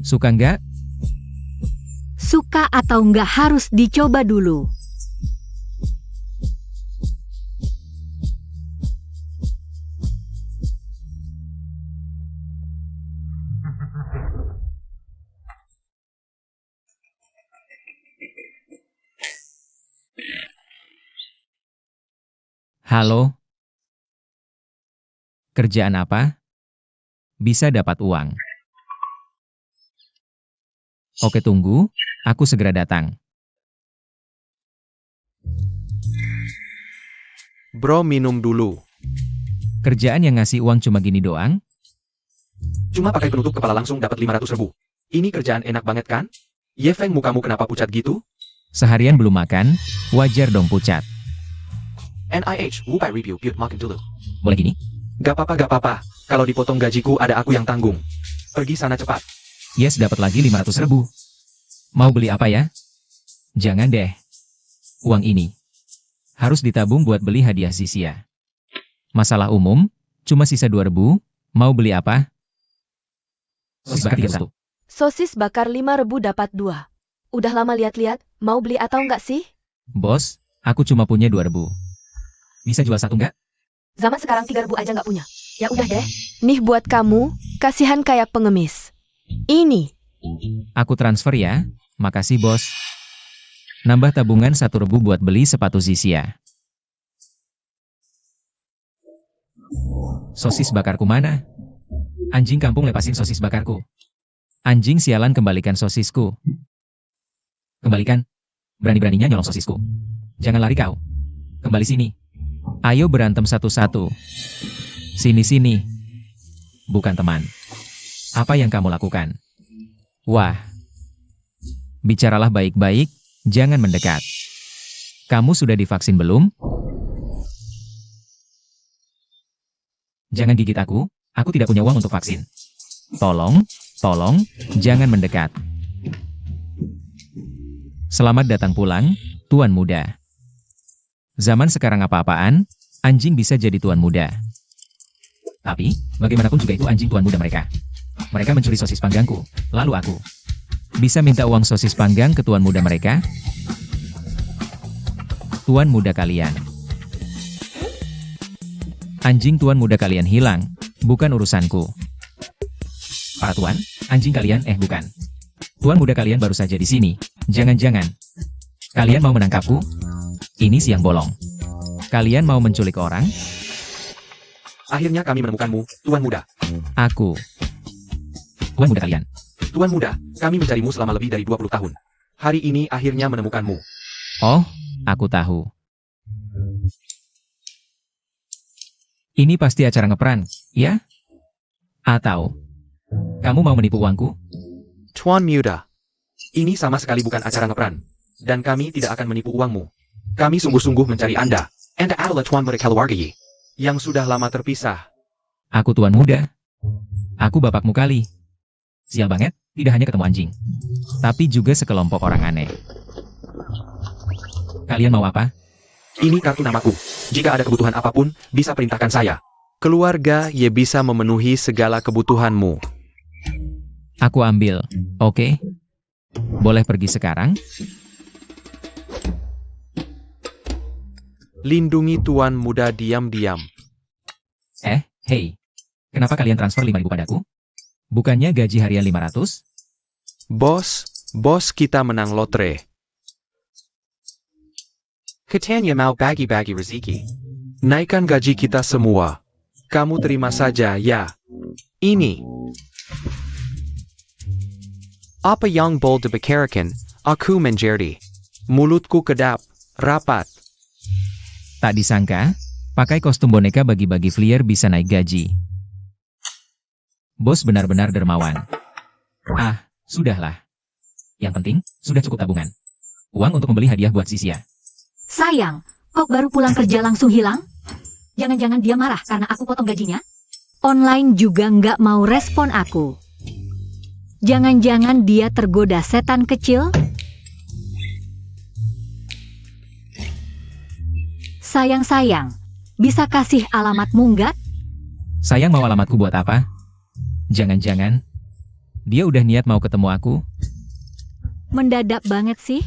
Suka nggak? Suka atau nggak harus dicoba dulu. Halo? Kerjaan apa? Bisa dapat uang. Oke, tunggu, aku segera datang. Bro, minum dulu. Kerjaan yang ngasih uang cuma gini doang? Cuma pakai penutup kepala langsung dapat 500.000. Ini kerjaan enak banget kan? Ye Feng, mukamu kenapa pucat gitu? Seharian belum makan, wajar dong pucat. NIH, Wupai Review, Butte makin dulu. Boleh gini? Gak apa-apa. Kalau dipotong gajiku ada aku yang tanggung. Pergi sana cepat. Yes, dapat lagi 500.000. Mau beli apa ya? Jangan deh. Uang ini harus ditabung buat beli hadiah Zisia. Masalah umum, cuma sisa 2.000. Mau beli apa? Sosis bakar 31. Sosis bakar 5.000 dapat 2. Udah lama lihat-lihat, mau beli atau enggak sih? Bos, aku cuma punya 2.000. Bisa jual satu enggak? Zaman sekarang 3.000 aja nggak punya. Ya udah deh. Nih buat kamu, kasihan kayak pengemis. Ini. Aku transfer ya. Makasih bos. Nambah tabungan 1.000 buat beli sepatu Zisia. Sosis bakarku mana? Anjing kampung lepasin sosis bakarku. Anjing sialan kembalikan sosisku. Kembalikan. Berani-beraninya nyolong sosisku. Jangan lari kau. Kembali sini. Ayo berantem satu-satu. Sini-sini. Bukan teman. Apa yang kamu lakukan? Wah. Bicaralah baik-baik, jangan mendekat. Kamu sudah divaksin belum? Jangan gigit aku tidak punya uang untuk vaksin. Tolong, jangan mendekat. Selamat datang pulang, Tuan Muda. Zaman sekarang apa-apaan, anjing bisa jadi Tuan Muda. Tapi, bagaimanapun juga itu anjing Tuan Muda mereka. Mereka mencuri sosis panggangku, lalu aku bisa minta uang sosis panggang ke Tuan Muda mereka? Tuan Muda kalian. Anjing Tuan Muda kalian hilang, bukan urusanku. Para tuan, anjing kalian bukan. Tuan Muda kalian baru saja di sini. Jangan-jangan kalian mau menangkapku? Ini siang bolong. Kalian mau menculik orang? Akhirnya kami menemukanmu, Tuan Muda. Aku. Tuan Muda kalian. Tuan Muda, kami mencarimu selama lebih dari 20 tahun. Hari ini akhirnya menemukanmu. Oh, aku tahu. Ini pasti acara ngeperan, ya? Atau kamu mau menipu uangku? Tuan Muda. Ini sama sekali bukan acara ngeperan. Dan kami tidak akan menipu uangmu. Kami sungguh-sungguh mencari Anda. Anda adalah Tuan Muda keluarga yang sudah lama terpisah. Aku Tuan Muda. Aku bapakmu kali. Sial banget, tidak hanya ketemu anjing, tapi juga sekelompok orang aneh. Kalian mau apa? Ini kartu namaku. Jika ada kebutuhan apapun, bisa perintahkan saya. Keluarga Ye bisa memenuhi segala kebutuhanmu. Aku ambil, oke? Boleh pergi sekarang? Lindungi Tuan Muda diam-diam. Hei. Kenapa kalian transfer 5.000 padaku? Bukannya gaji harian 500? Bos kita menang lotre. Katanya mau bagi-bagi rezeki. Naikkan gaji kita semua. Kamu terima saja ya. Ini. Apa yang boleh dibicarakan? Aku menjadi. Mulutku kedap, rapat. Tak disangka, pakai kostum boneka bagi-bagi flyer bisa naik gaji. Bos benar-benar dermawan. Sudahlah. Yang penting, sudah cukup tabungan. Uang untuk membeli hadiah buat Zisia. Sayang, kok baru pulang kerja langsung hilang? Jangan-jangan dia marah karena aku potong gajinya? Online juga nggak mau respon aku. Jangan-jangan dia tergoda setan kecil? Sayang, bisa kasih alamatmu nggak? Sayang mau alamatku buat apa? Jangan-jangan, dia udah niat mau ketemu aku? Mendadak banget sih.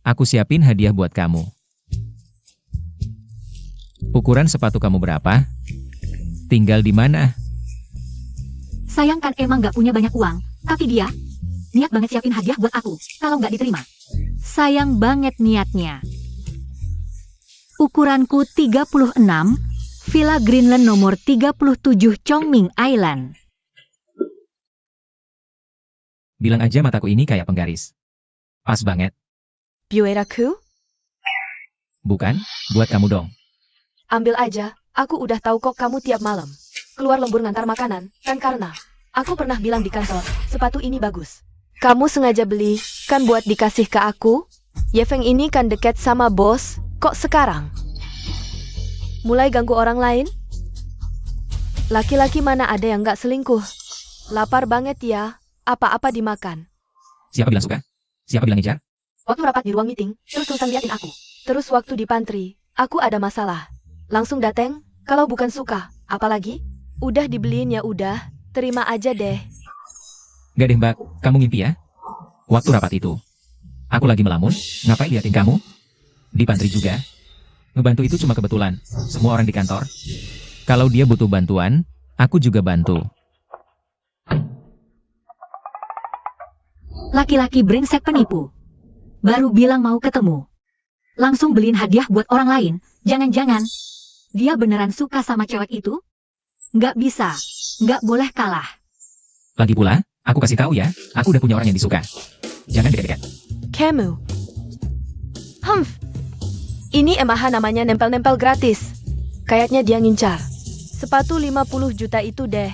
Aku siapin hadiah buat kamu. Ukuran sepatu kamu berapa? Tinggal di mana? Sayang kan emang nggak punya banyak uang, tapi dia niat banget siapin hadiah buat aku. Kalau nggak diterima, sayang banget niatnya. Ukuranku 36, Villa Greenland nomor 37 Chongming Island. Bilang aja mataku ini kayak penggaris. Pas banget. Bueraku? Bukan, buat kamu dong. Ambil aja, aku udah tahu kok kamu tiap malam keluar lembur ngantar makanan, kan karena aku pernah bilang di kantor, sepatu ini bagus. Kamu sengaja beli, kan buat dikasih ke aku? Ye Feng ini kan dekat sama bos, kok sekarang? Mulai ganggu orang lain? Laki-laki mana ada yang gak selingkuh? Lapar banget ya, apa-apa dimakan. Siapa bilang suka? Siapa bilang ngejar? Waktu rapat di ruang meeting, terus-terusan liatin aku. Terus waktu di pantry, aku ada masalah. Langsung dateng, kalau bukan suka, apalagi? Udah dibeliin ya udah, terima aja deh. Gak deh mbak, kamu ngimpi ya? Waktu rapat itu, aku lagi melamun, ngapain liatin kamu? Di pantry juga. Ngebantu itu cuma kebetulan, semua orang di kantor. Kalau dia butuh bantuan, aku juga bantu. Laki-laki brengsek penipu. Baru bilang mau ketemu. Langsung beliin hadiah buat orang lain. Jangan-jangan dia beneran suka sama cewek itu? Nggak bisa. Nggak boleh kalah. Lagi pula, aku kasih tahu ya, aku udah punya orang yang disuka. Jangan dekat-dekat. Kamu. Ini emaha namanya nempel-nempel gratis. Kayaknya dia ngincar. Sepatu 50 juta itu deh.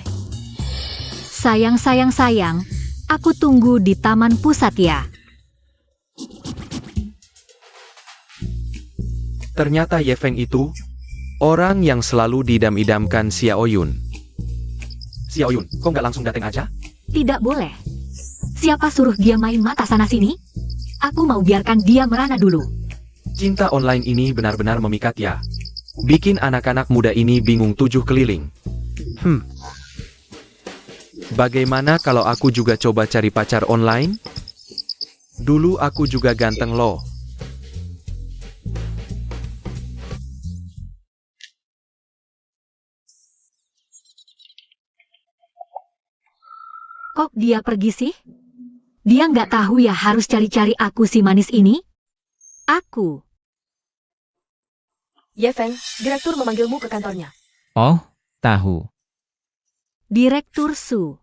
Sayang. Aku tunggu di taman pusat ya. Ternyata Ye Feng itu orang yang selalu didam-idamkan Xiao Yun. Xiao Yun, kok nggak langsung dateng aja? Tidak boleh. Siapa suruh dia main mata sana-sini? Aku mau biarkan dia merana dulu. Cinta online ini benar-benar memikat ya. Bikin anak-anak muda ini bingung 7 keliling. Bagaimana kalau aku juga coba cari pacar online? Dulu aku juga ganteng loh. Kok dia pergi sih? Dia nggak tahu ya harus cari-cari aku si manis ini? Aku. Ye Feng, direktur memanggilmu ke kantornya. Oh, tahu. Direktur Su.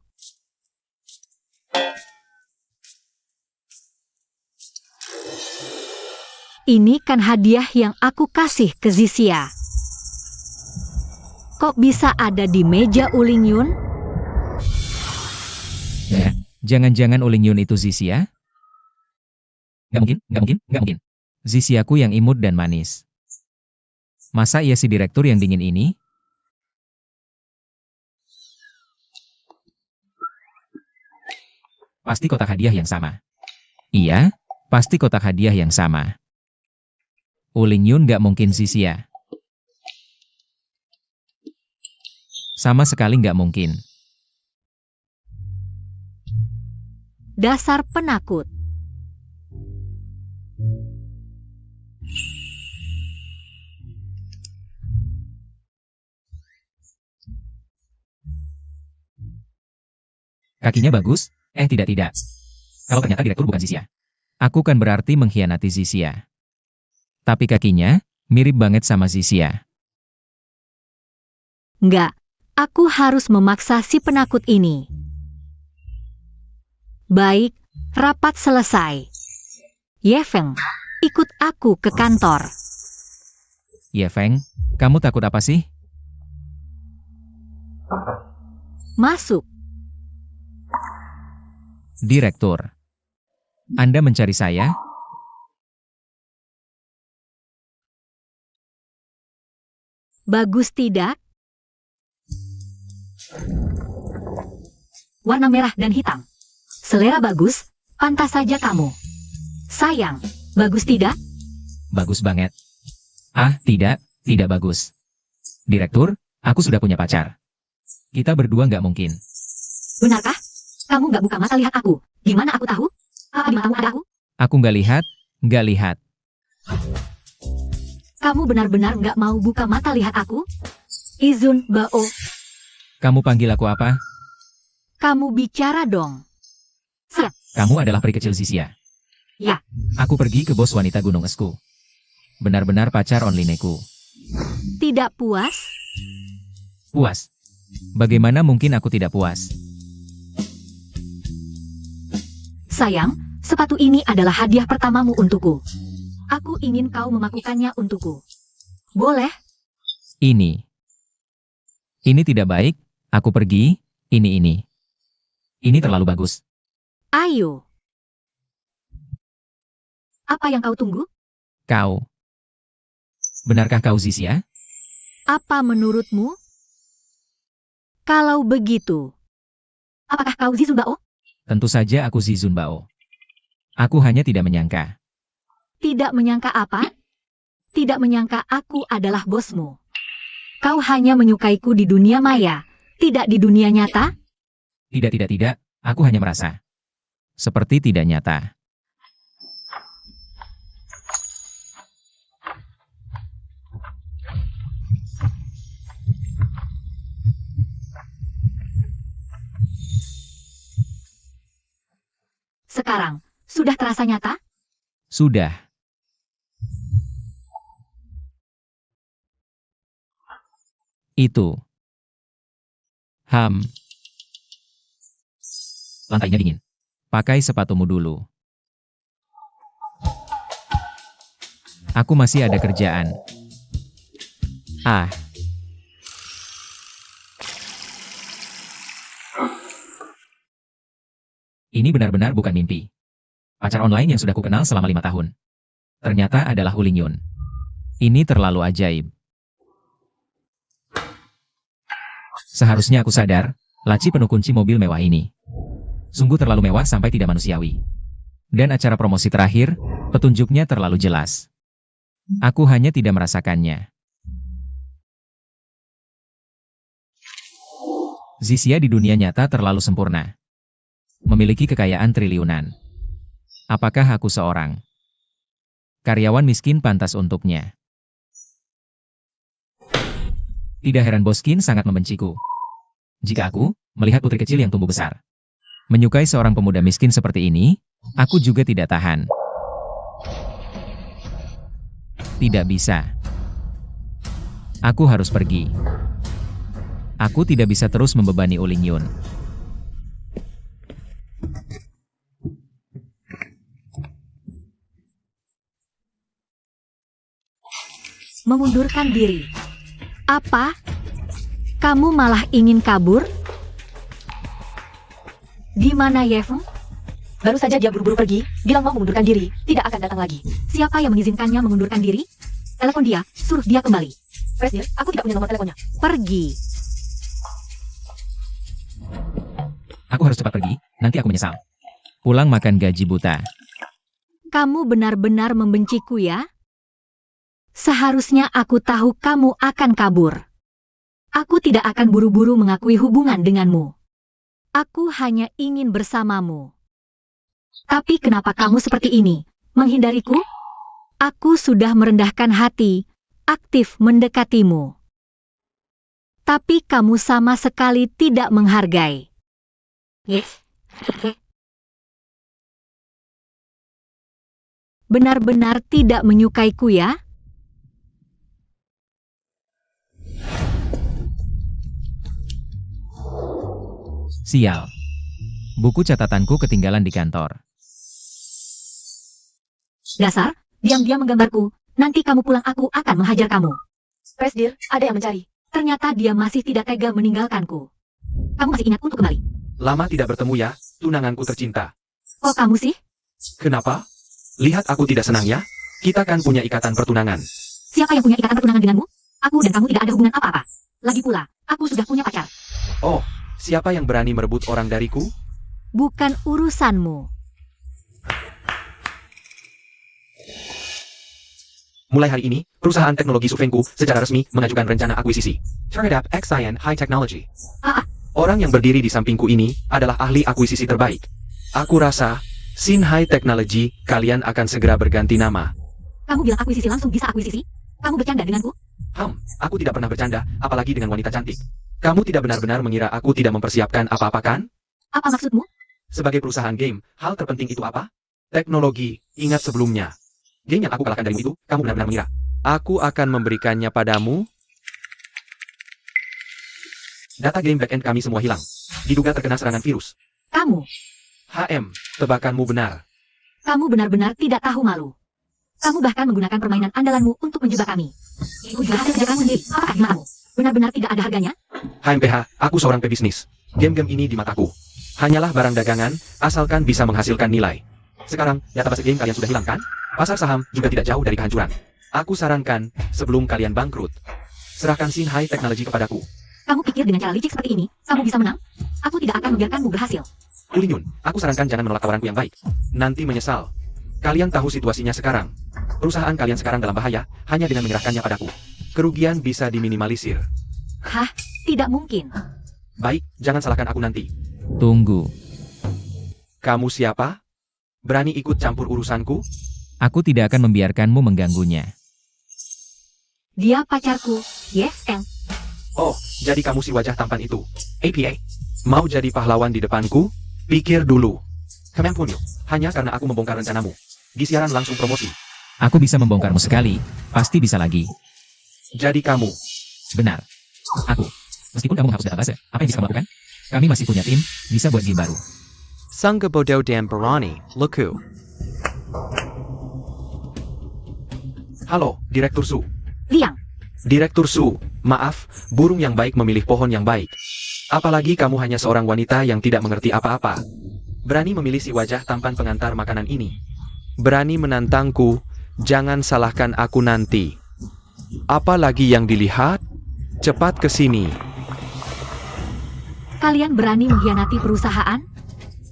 Ini kan hadiah yang aku kasih ke Zisia. Kok bisa ada di meja Uling Yun? Ya, jangan-jangan Uling Yun itu Zisia? Nggak mungkin. Zisiaku yang imut dan manis. Masa iya si direktur yang dingin ini? Pasti kotak hadiah yang sama. Iya, pasti kotak hadiah yang sama. Uling Yun nggak mungkin Zisia. Sama sekali nggak mungkin. Dasar penakut. Kakinya bagus? Tidak. Kalau ternyata direktur bukan Zisia. Aku kan berarti mengkhianati Zisia. Tapi kakinya, mirip banget sama Zisia. Nggak, aku harus memaksa si penakut ini. Baik, rapat selesai. Ye Feng, ikut aku ke kantor. Ye Feng, kamu takut apa sih? Masuk. Direktur. Anda mencari saya? Bagus tidak? Warna merah dan hitam. Selera bagus, pantas saja kamu. Sayang, bagus tidak? Bagus banget. Ah, tidak bagus. Direktur, aku sudah punya pacar. Kita berdua nggak mungkin. Benarkah? Kamu nggak buka mata lihat aku. Gimana aku tahu? Apa di matamu ada aku? Aku nggak lihat. Kamu benar-benar nggak mau buka mata lihat aku? Izun Bao, Kamu panggil aku apa? kamu bicara dong. Siap. Kamu adalah peri kecil Zisia. Ya. Aku pergi ke bos wanita Gunung Esku. Benar-benar pacar onlineku. Tidak puas? Puas. Bagaimana mungkin aku tidak puas? Sayang, sepatu ini adalah hadiah pertamamu untukku. Aku ingin kau memakukannya untukku. Boleh? Ini tidak baik, aku pergi, ini. Ini terlalu bagus. Ayo. Apa yang kau tunggu? Kau. Benarkah kau Zisia? Apa menurutmu? Kalau begitu, apakah kau Zizun Bao? Tentu saja aku Zizun Bao. Aku hanya tidak menyangka. Tidak menyangka apa? Tidak menyangka aku adalah bosmu. Kau hanya menyukaiku di dunia maya, tidak di dunia nyata? Tidak. Aku hanya merasa. Seperti tidak nyata. Sekarang, sudah terasa nyata? Sudah. Itu. Lantainya dingin. Pakai sepatumu dulu. Aku masih ada kerjaan. Ah. Ini benar-benar bukan mimpi. Pacar online yang sudah kukenal selama 5 tahun. Ternyata adalah Uling Yun. Ini terlalu ajaib. Seharusnya aku sadar, laci penuh kunci mobil mewah ini. Sungguh terlalu mewah sampai tidak manusiawi. Dan acara promosi terakhir, petunjuknya terlalu jelas. Aku hanya tidak merasakannya. Zisia di dunia nyata terlalu sempurna. Memiliki kekayaan triliunan. Apakah aku seorang karyawan miskin pantas untuknya? Tidak heran Boskin sangat membenciku. Jika aku melihat putri kecil yang tumbuh besar, menyukai seorang pemuda miskin seperti ini, aku juga tidak tahan. Tidak bisa. Aku harus pergi. Aku tidak bisa terus membebani Uling Yun. Mengundurkan diri. Apa? Kamu malah ingin kabur? Di mana Yefeng? Baru saja dia buru-buru pergi, bilang mau mengundurkan diri, tidak akan datang lagi. Siapa yang mengizinkannya mengundurkan diri? Telepon dia, suruh dia kembali. Presdir, aku tidak punya nomor teleponnya. Pergi. Aku harus cepat pergi, nanti aku menyesal. Pulang makan gaji buta. Kamu benar-benar membenciku ya? Seharusnya aku tahu kamu akan kabur. Aku tidak akan buru-buru mengakui hubungan denganmu. Aku hanya ingin bersamamu. Tapi kenapa kamu seperti ini? Menghindariku? Aku sudah merendahkan hati, aktif mendekatimu. Tapi kamu sama sekali tidak menghargai. Yes. Benar-benar tidak menyukaiku ya? Sial. Buku catatanku ketinggalan di kantor. Dasar, diam-diam menggambarku. Nanti kamu pulang aku akan menghajar kamu. Presdir, ada yang mencari. Ternyata dia masih tidak tega meninggalkanku. Kamu masih ingat untuk kembali? Lama tidak bertemu ya, tunanganku tercinta. Oh kamu sih? Kenapa? Lihat aku tidak senang ya? Kita kan punya ikatan pertunangan. Siapa yang punya ikatan pertunangan denganmu? Aku dan kamu tidak ada hubungan apa-apa. Lagi pula, aku sudah punya pacar. Oh, siapa yang berani merebut orang dariku? Bukan urusanmu. Mulai hari ini, perusahaan teknologi Sufengku secara resmi mengajukan rencana akuisisi. Terhadap Xian High Technology. Orang yang berdiri di sampingku ini adalah ahli akuisisi terbaik. Aku rasa, Xin High Technology, kalian akan segera berganti nama. Kamu bilang akuisisi langsung bisa akuisisi? Kamu bercanda denganku? Aku tidak pernah bercanda, apalagi dengan wanita cantik. Kamu tidak benar-benar mengira aku tidak mempersiapkan apa-apa kan? Apa maksudmu? Sebagai perusahaan game, hal terpenting itu apa? Teknologi, ingat sebelumnya. Game yang aku kalahkan darimu itu, kamu benar-benar mengira. Aku akan memberikannya padamu. Data game backend kami semua hilang. Diduga terkena serangan virus. Kamu. Tebakanmu benar. Kamu benar-benar tidak tahu malu. Kamu bahkan menggunakan permainan andalanmu untuk menjebak kami. Itu juga hasil kerja kamu sendiri. Apakah gimanamu? Benar-benar tidak ada harganya? HMPH, aku seorang pebisnis. Game-game ini di mataku hanyalah barang dagangan, asalkan bisa menghasilkan nilai. Sekarang, database game kalian sudah hilang kan? Pasar saham juga tidak jauh dari kehancuran. Aku sarankan, sebelum kalian bangkrut, serahkan Xinhai Technology kepadaku. Kamu pikir dengan cara licik seperti ini, kamu bisa menang? Aku tidak akan membiarkanmu berhasil. Ulinyun, aku sarankan jangan menolak tawaranku yang baik. Nanti menyesal. Kalian tahu situasinya sekarang. Perusahaan kalian sekarang dalam bahaya, hanya dengan menyerahkannya padaku. Kerugian bisa diminimalisir. Hah? Tidak mungkin. Baik, jangan salahkan aku nanti. Tunggu. Kamu siapa? Berani ikut campur urusanku? Aku tidak akan membiarkanmu mengganggunya. Dia pacarku. Yes, Eng. Oh, jadi kamu si wajah tampan itu. APA. Mau jadi pahlawan di depanku? Pikir dulu. Kemampunmu, hanya karena aku membongkar rencanamu. Di siaran langsung promosi. Aku bisa membongkarmu sekali, pasti bisa lagi. Jadi kamu. Benar. Aku. Meskipun kamu harus database, apa yang bisa kamu lakukan? Kami masih punya tim, bisa buat game baru. Sangga Bodo dan Barani, Luku. Halo, Direktur Su. Liang. Direktur Su, maaf, burung yang baik memilih pohon yang baik. Apalagi kamu hanya seorang wanita yang tidak mengerti apa-apa. Berani memilih si wajah tampan pengantar makanan ini. Berani menantangku, jangan salahkan aku nanti. Apalagi yang dilihat? Cepat ke sini. Kalian berani mengkhianati perusahaan?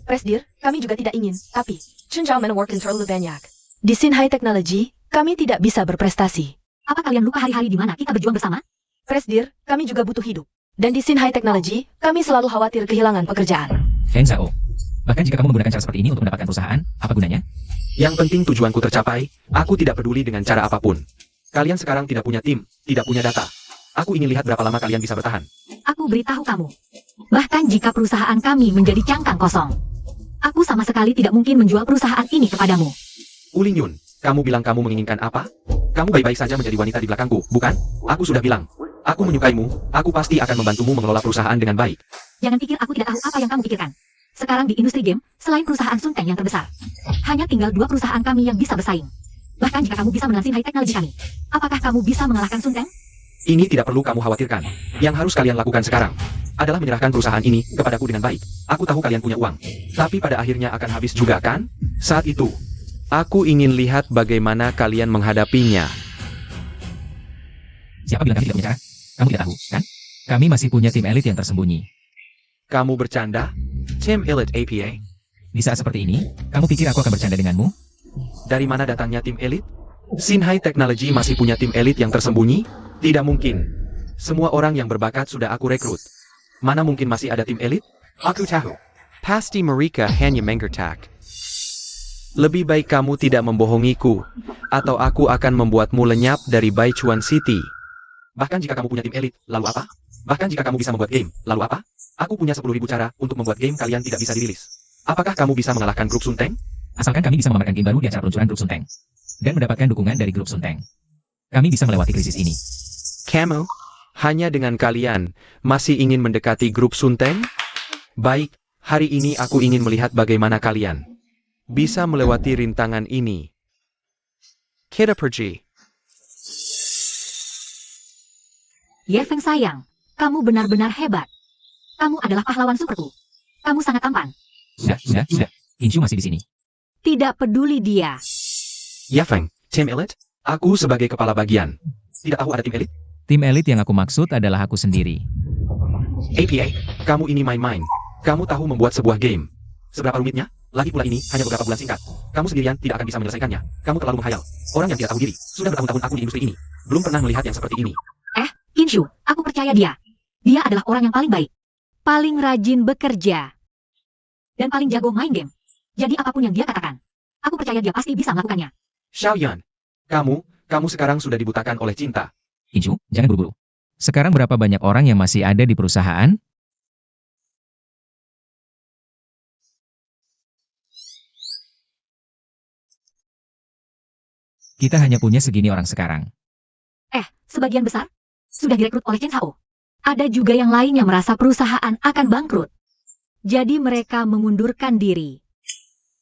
Presdir, kami juga tidak ingin, tapi Chun Zhao menawarkan terlalu banyak. Di Xinhai Technology, kami tidak bisa berprestasi. Apa kalian lupa hari-hari di mana kita berjuang bersama? Presdir, kami juga butuh hidup. Dan di Xinhai Technology, kami selalu khawatir kehilangan pekerjaan. Feng Zhao. Bahkan jika kamu menggunakan cara seperti ini untuk mendapatkan perusahaan, apa gunanya? Yang penting tujuanku tercapai, aku tidak peduli dengan cara apapun. Kalian sekarang tidak punya tim, tidak punya data. Aku ingin lihat berapa lama kalian bisa bertahan. Aku beritahu kamu. Bahkan jika perusahaan kami menjadi cangkang kosong, aku sama sekali tidak mungkin menjual perusahaan ini kepadamu. Ulinyun, kamu bilang kamu menginginkan apa? Kamu baik-baik saja menjadi wanita di belakangku, bukan? Aku sudah bilang. Aku menyukaimu, aku pasti akan membantumu mengelola perusahaan dengan baik. Jangan pikir aku tidak tahu apa yang kamu pikirkan. Sekarang di industri game, selain perusahaan Sunteng yang terbesar, hanya tinggal 2 perusahaan kami yang bisa bersaing. Bahkan jika kamu bisa menang Xinhai Technology kami, apakah kamu bisa mengalahkan Sunteng? Ini tidak perlu kamu khawatirkan. Yang harus kalian lakukan sekarang adalah menyerahkan perusahaan ini kepadaku dengan baik. Aku tahu kalian punya uang, tapi pada akhirnya akan habis juga kan? Saat itu, Aku ingin lihat bagaimana kalian menghadapinya. Siapa bilang kami tidak punya cara? Kamu tidak tahu, kan? Kami masih punya tim elit yang tersembunyi. kamu bercanda? Tim Elite APA? Di saat seperti ini, kamu pikir aku akan bercanda denganmu? Dari mana datangnya tim elit? Xinhai Technology masih punya tim elit yang tersembunyi? Tidak mungkin. Semua orang yang berbakat sudah aku rekrut. Mana mungkin masih ada tim elit? Aku tahu. Pasti mereka hanya menggertak. Lebih baik kamu tidak membohongiku, atau aku akan membuatmu lenyap dari Baichuan City. Bahkan jika kamu punya tim elit, lalu apa? Bahkan jika kamu bisa membuat game, lalu apa? Aku punya 10.000 cara untuk membuat game kalian tidak bisa dirilis. Apakah kamu bisa mengalahkan grup Sunteng? Asalkan kami bisa memamerkan game baru di acara peluncuran grup Sunteng. Dan mendapatkan dukungan dari grup Sunteng. Kami bisa melewati krisis ini. Kamu? Hanya dengan kalian, masih ingin mendekati grup Sunteng? Baik, hari ini aku ingin melihat bagaimana kalian bisa melewati rintangan ini. Kita pergi. Ye Feng sayang, kamu benar-benar hebat. Kamu adalah pahlawan superku. Kamu sangat tampan. Sudah. Inshu masih di sini. Tidak peduli dia. Ya Feng, tim elit? Aku sebagai kepala bagian. Tidak tahu ada tim elit? Tim elit yang aku maksud adalah aku sendiri. APA, kamu ini main-main. Kamu tahu membuat sebuah game. Seberapa rumitnya? Lagi pula ini hanya beberapa bulan singkat. Kamu sendirian tidak akan bisa menyelesaikannya. Kamu terlalu menghayal. Orang yang tidak tahu diri. Sudah bertahun-tahun aku di industri ini. Belum pernah melihat yang seperti ini. Inshu, aku percaya dia. Dia adalah orang yang paling baik. Paling rajin bekerja. Dan paling jago main game. Jadi apapun yang dia katakan, aku percaya dia pasti bisa melakukannya. Xiaoyan, kamu sekarang sudah dibutakan oleh cinta. Inshu, jangan buru-buru. Sekarang berapa banyak orang yang masih ada di perusahaan? Kita hanya punya segini orang sekarang. Sebagian besar sudah direkrut oleh Chen Hao. Ada juga yang lain yang merasa perusahaan akan bangkrut. Jadi mereka mengundurkan diri.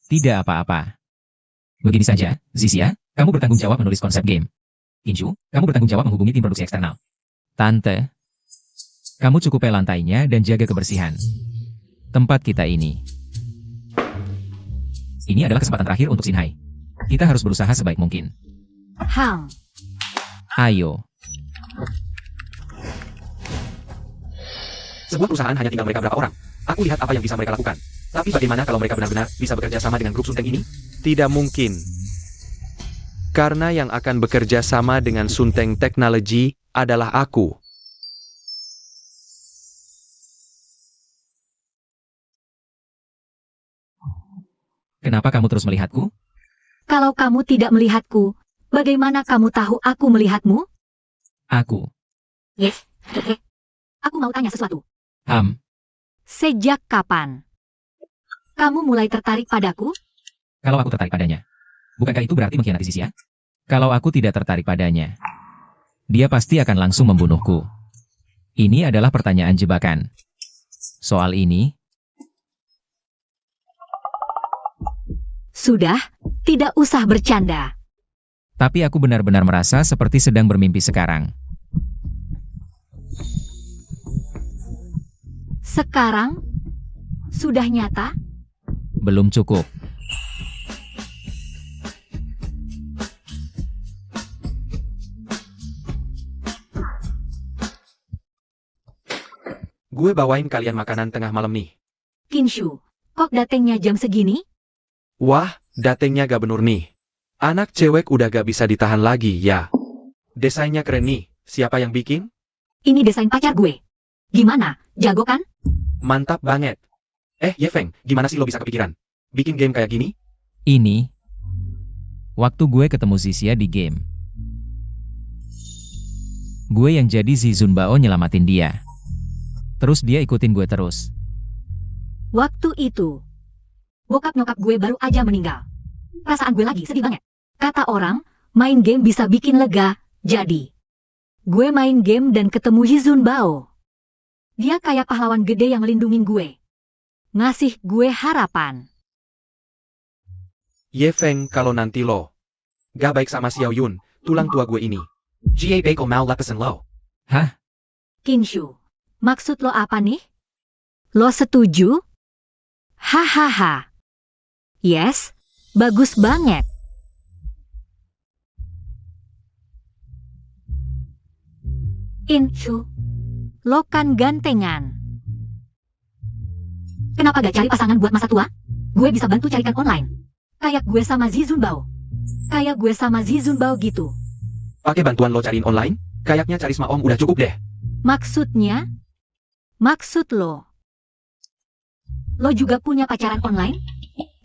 Tidak apa-apa. Begini saja, Zixia, kamu bertanggung jawab menulis konsep game. Inshu, kamu bertanggung jawab menghubungi tim produksi eksternal. Tante, kamu cukup lantainya dan jaga kebersihan tempat kita ini. Ini adalah kesempatan terakhir untuk Xinhai. Kita harus berusaha sebaik mungkin. Ayo. Sebuah perusahaan hanya tinggal mereka berapa orang. Aku lihat apa yang bisa mereka lakukan. Tapi bagaimana kalau mereka benar-benar bisa bekerja sama dengan grup Sunteng ini? Tidak mungkin. Karena yang akan bekerja sama dengan Sunteng Technology adalah aku. Kenapa kamu terus melihatku? Kalau kamu tidak melihatku, bagaimana kamu tahu aku melihatmu? Aku. Yes. Aku mau tanya sesuatu. Sejak kapan kamu mulai tertarik padaku? Kalau aku tertarik padanya, bukankah itu berarti mengkhianati Zixia? Kalau aku tidak tertarik padanya, dia pasti akan langsung membunuhku. Ini adalah pertanyaan jebakan. Soal ini, Sudah, tidak usah bercanda. tapi aku benar-benar merasa seperti sedang bermimpi sekarang. Sekarang, sudah nyata? Belum cukup. Gue bawain kalian makanan tengah malam nih. Kinshu, kok datengnya jam segini? Wah, datengnya gak bener nih. Anak cewek udah gak bisa ditahan lagi ya. Desainnya keren nih. Siapa yang bikin? Ini desain pacar gue. Gimana, jago kan? Mantap banget. Ye Feng, gimana sih lo bisa kepikiran? Bikin game kayak gini? Ini, waktu gue ketemu Zixia di game. Gue yang jadi Zizun Bao nyelamatin dia. Terus dia ikutin gue terus. Waktu itu, bokap nyokap gue baru aja meninggal. Perasaan gue lagi sedih banget. Kata orang, main game bisa bikin lega, jadi gue main game dan ketemu Zizun Bao. Dia kayak pahlawan gede yang lindungin gue. Ngasih gue harapan. Ye Feng, kalau nanti lo Gak baik sama Xiao Yun, tulang tua gue ini. Ga Bako Mau Lepesan Lo. Kinshu, maksud lo apa nih? Lo setuju? Hahaha. Yes, bagus banget. Inshu, lo kan gantengan. Kenapa gak cari pasangan buat masa tua? Gue bisa bantu carikan online. Kayak gue sama Zizun Bao. Kayak gue sama Zizun Bao gitu. Pakai bantuan lo cariin online? Kayaknya cari sama om udah cukup deh. Maksudnya? Maksud lo? Lo juga punya pacaran online?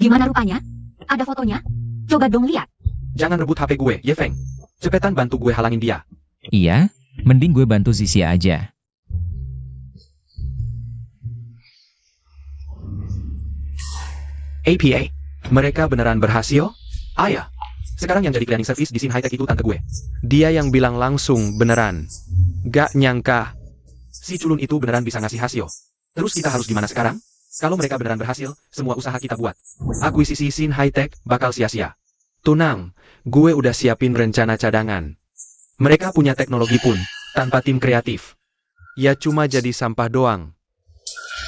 Gimana rupanya? Ada fotonya? Coba dong lihat. Jangan rebut HP gue, Ye Feng. Cepetan bantu gue halangin dia. Iya, mending gue bantu Zixia aja. APA, mereka beneran berhasil? Ya. Sekarang yang jadi cleaning service di Sin High Tech itu tante gue. dia yang bilang langsung beneran. Gak nyangka. Si culun itu beneran bisa ngasih hasil. Terus kita harus gimana sekarang? Kalau mereka beneran berhasil, semua usaha kita buat akuisisi Sin High Tech bakal sia-sia. Tunang, gue udah siapin rencana cadangan. Mereka punya teknologi pun, tanpa tim kreatif. Ya cuma jadi sampah doang.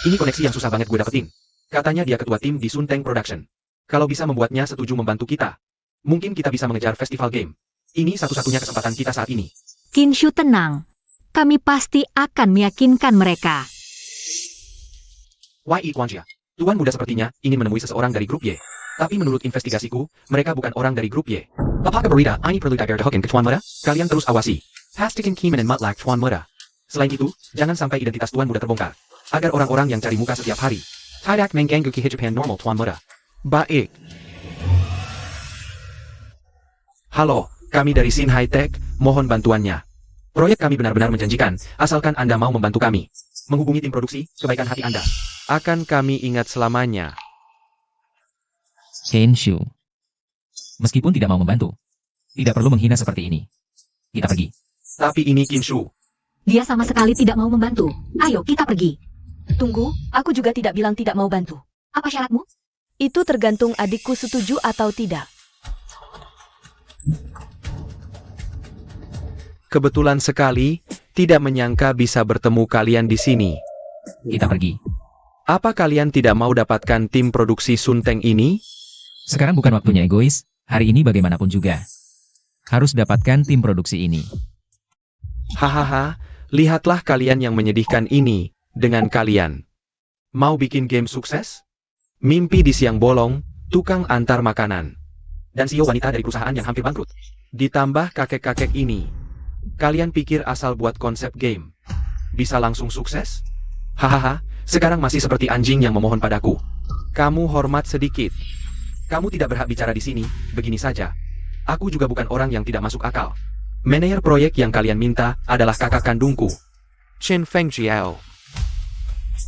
Ini koneksi yang susah banget gue dapetin. Katanya dia ketua tim di Sunteng Production. Kalau bisa membuatnya setuju membantu kita, mungkin kita bisa mengejar festival game. Ini satu-satunya kesempatan kita saat ini. Kinshu tenang. Kami pasti akan meyakinkan mereka. Yi Guanjia, tuan muda sepertinya ingin menemui seseorang dari grup Y. Tapi menurut investigasiku, mereka bukan orang dari grup Y. Apakah berita ini perlu diberitahukan ke Tuan Muda? Kalian terus awasi. Pastikan Kimen dan Mutlak Tuan Muda. Selain itu, jangan sampai identitas Tuan Muda terbongkar. Agar orang-orang yang cari muka setiap hari tidak mengganggu kehidupan normal Tuan Muda. Baik. Halo, kami dari Sin High Tech, mohon bantuannya. Proyek kami benar-benar menjanjikan, asalkan Anda mau membantu kami. Menghubungi tim produksi, kebaikan hati Anda. Akan kami ingat selamanya. Kenshu. Meskipun tidak mau membantu, tidak perlu menghina seperti ini. Kita pergi. Tapi ini Kinshu. Dia sama sekali tidak mau membantu. Ayo kita pergi. Tunggu, aku juga tidak bilang tidak mau bantu. Apa syaratmu? Itu tergantung adikku setuju atau tidak. Kebetulan sekali, tidak menyangka bisa bertemu kalian di sini. Kita pergi. Apa kalian tidak mau dapatkan tim produksi Sunteng ini? Sekarang bukan waktunya egois, hari ini bagaimanapun juga. Harus dapatkan tim produksi ini. Hahaha, lihatlah kalian yang menyedihkan ini, dengan kalian. Mau bikin game sukses? Mimpi di siang bolong, tukang antar makanan. Dan CEO wanita dari perusahaan yang hampir bangkrut. Ditambah kakek-kakek ini. Kalian pikir asal buat konsep game bisa langsung sukses? Hahaha, sekarang masih seperti anjing yang memohon padaku. Kamu hormat sedikit. Kamu tidak berhak bicara di sini, begini saja. Aku juga bukan orang yang tidak masuk akal. Manajer proyek yang kalian minta adalah kakak kandungku. Chin Feng Jiao.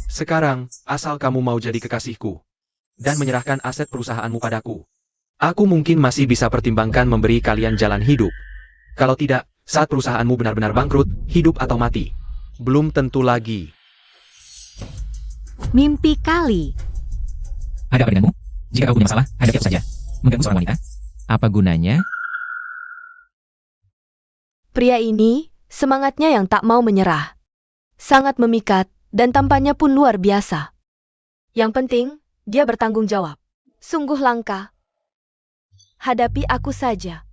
Sekarang, asal kamu mau jadi kekasihku Dan menyerahkan aset perusahaanmu padaku. aku mungkin masih bisa pertimbangkan memberi kalian jalan hidup. Kalau tidak, saat perusahaanmu benar-benar bangkrut, hidup atau mati. Belum tentu lagi. Mimpi kali. Ada apa denganmu? Jika kau punya masalah, hadapi aku saja. Mengganggu seorang wanita? Apa gunanya? Pria ini, semangatnya yang tak mau menyerah. Sangat memikat, dan tampaknya pun luar biasa. Yang penting, dia bertanggung jawab. Sungguh langka. Hadapi aku saja.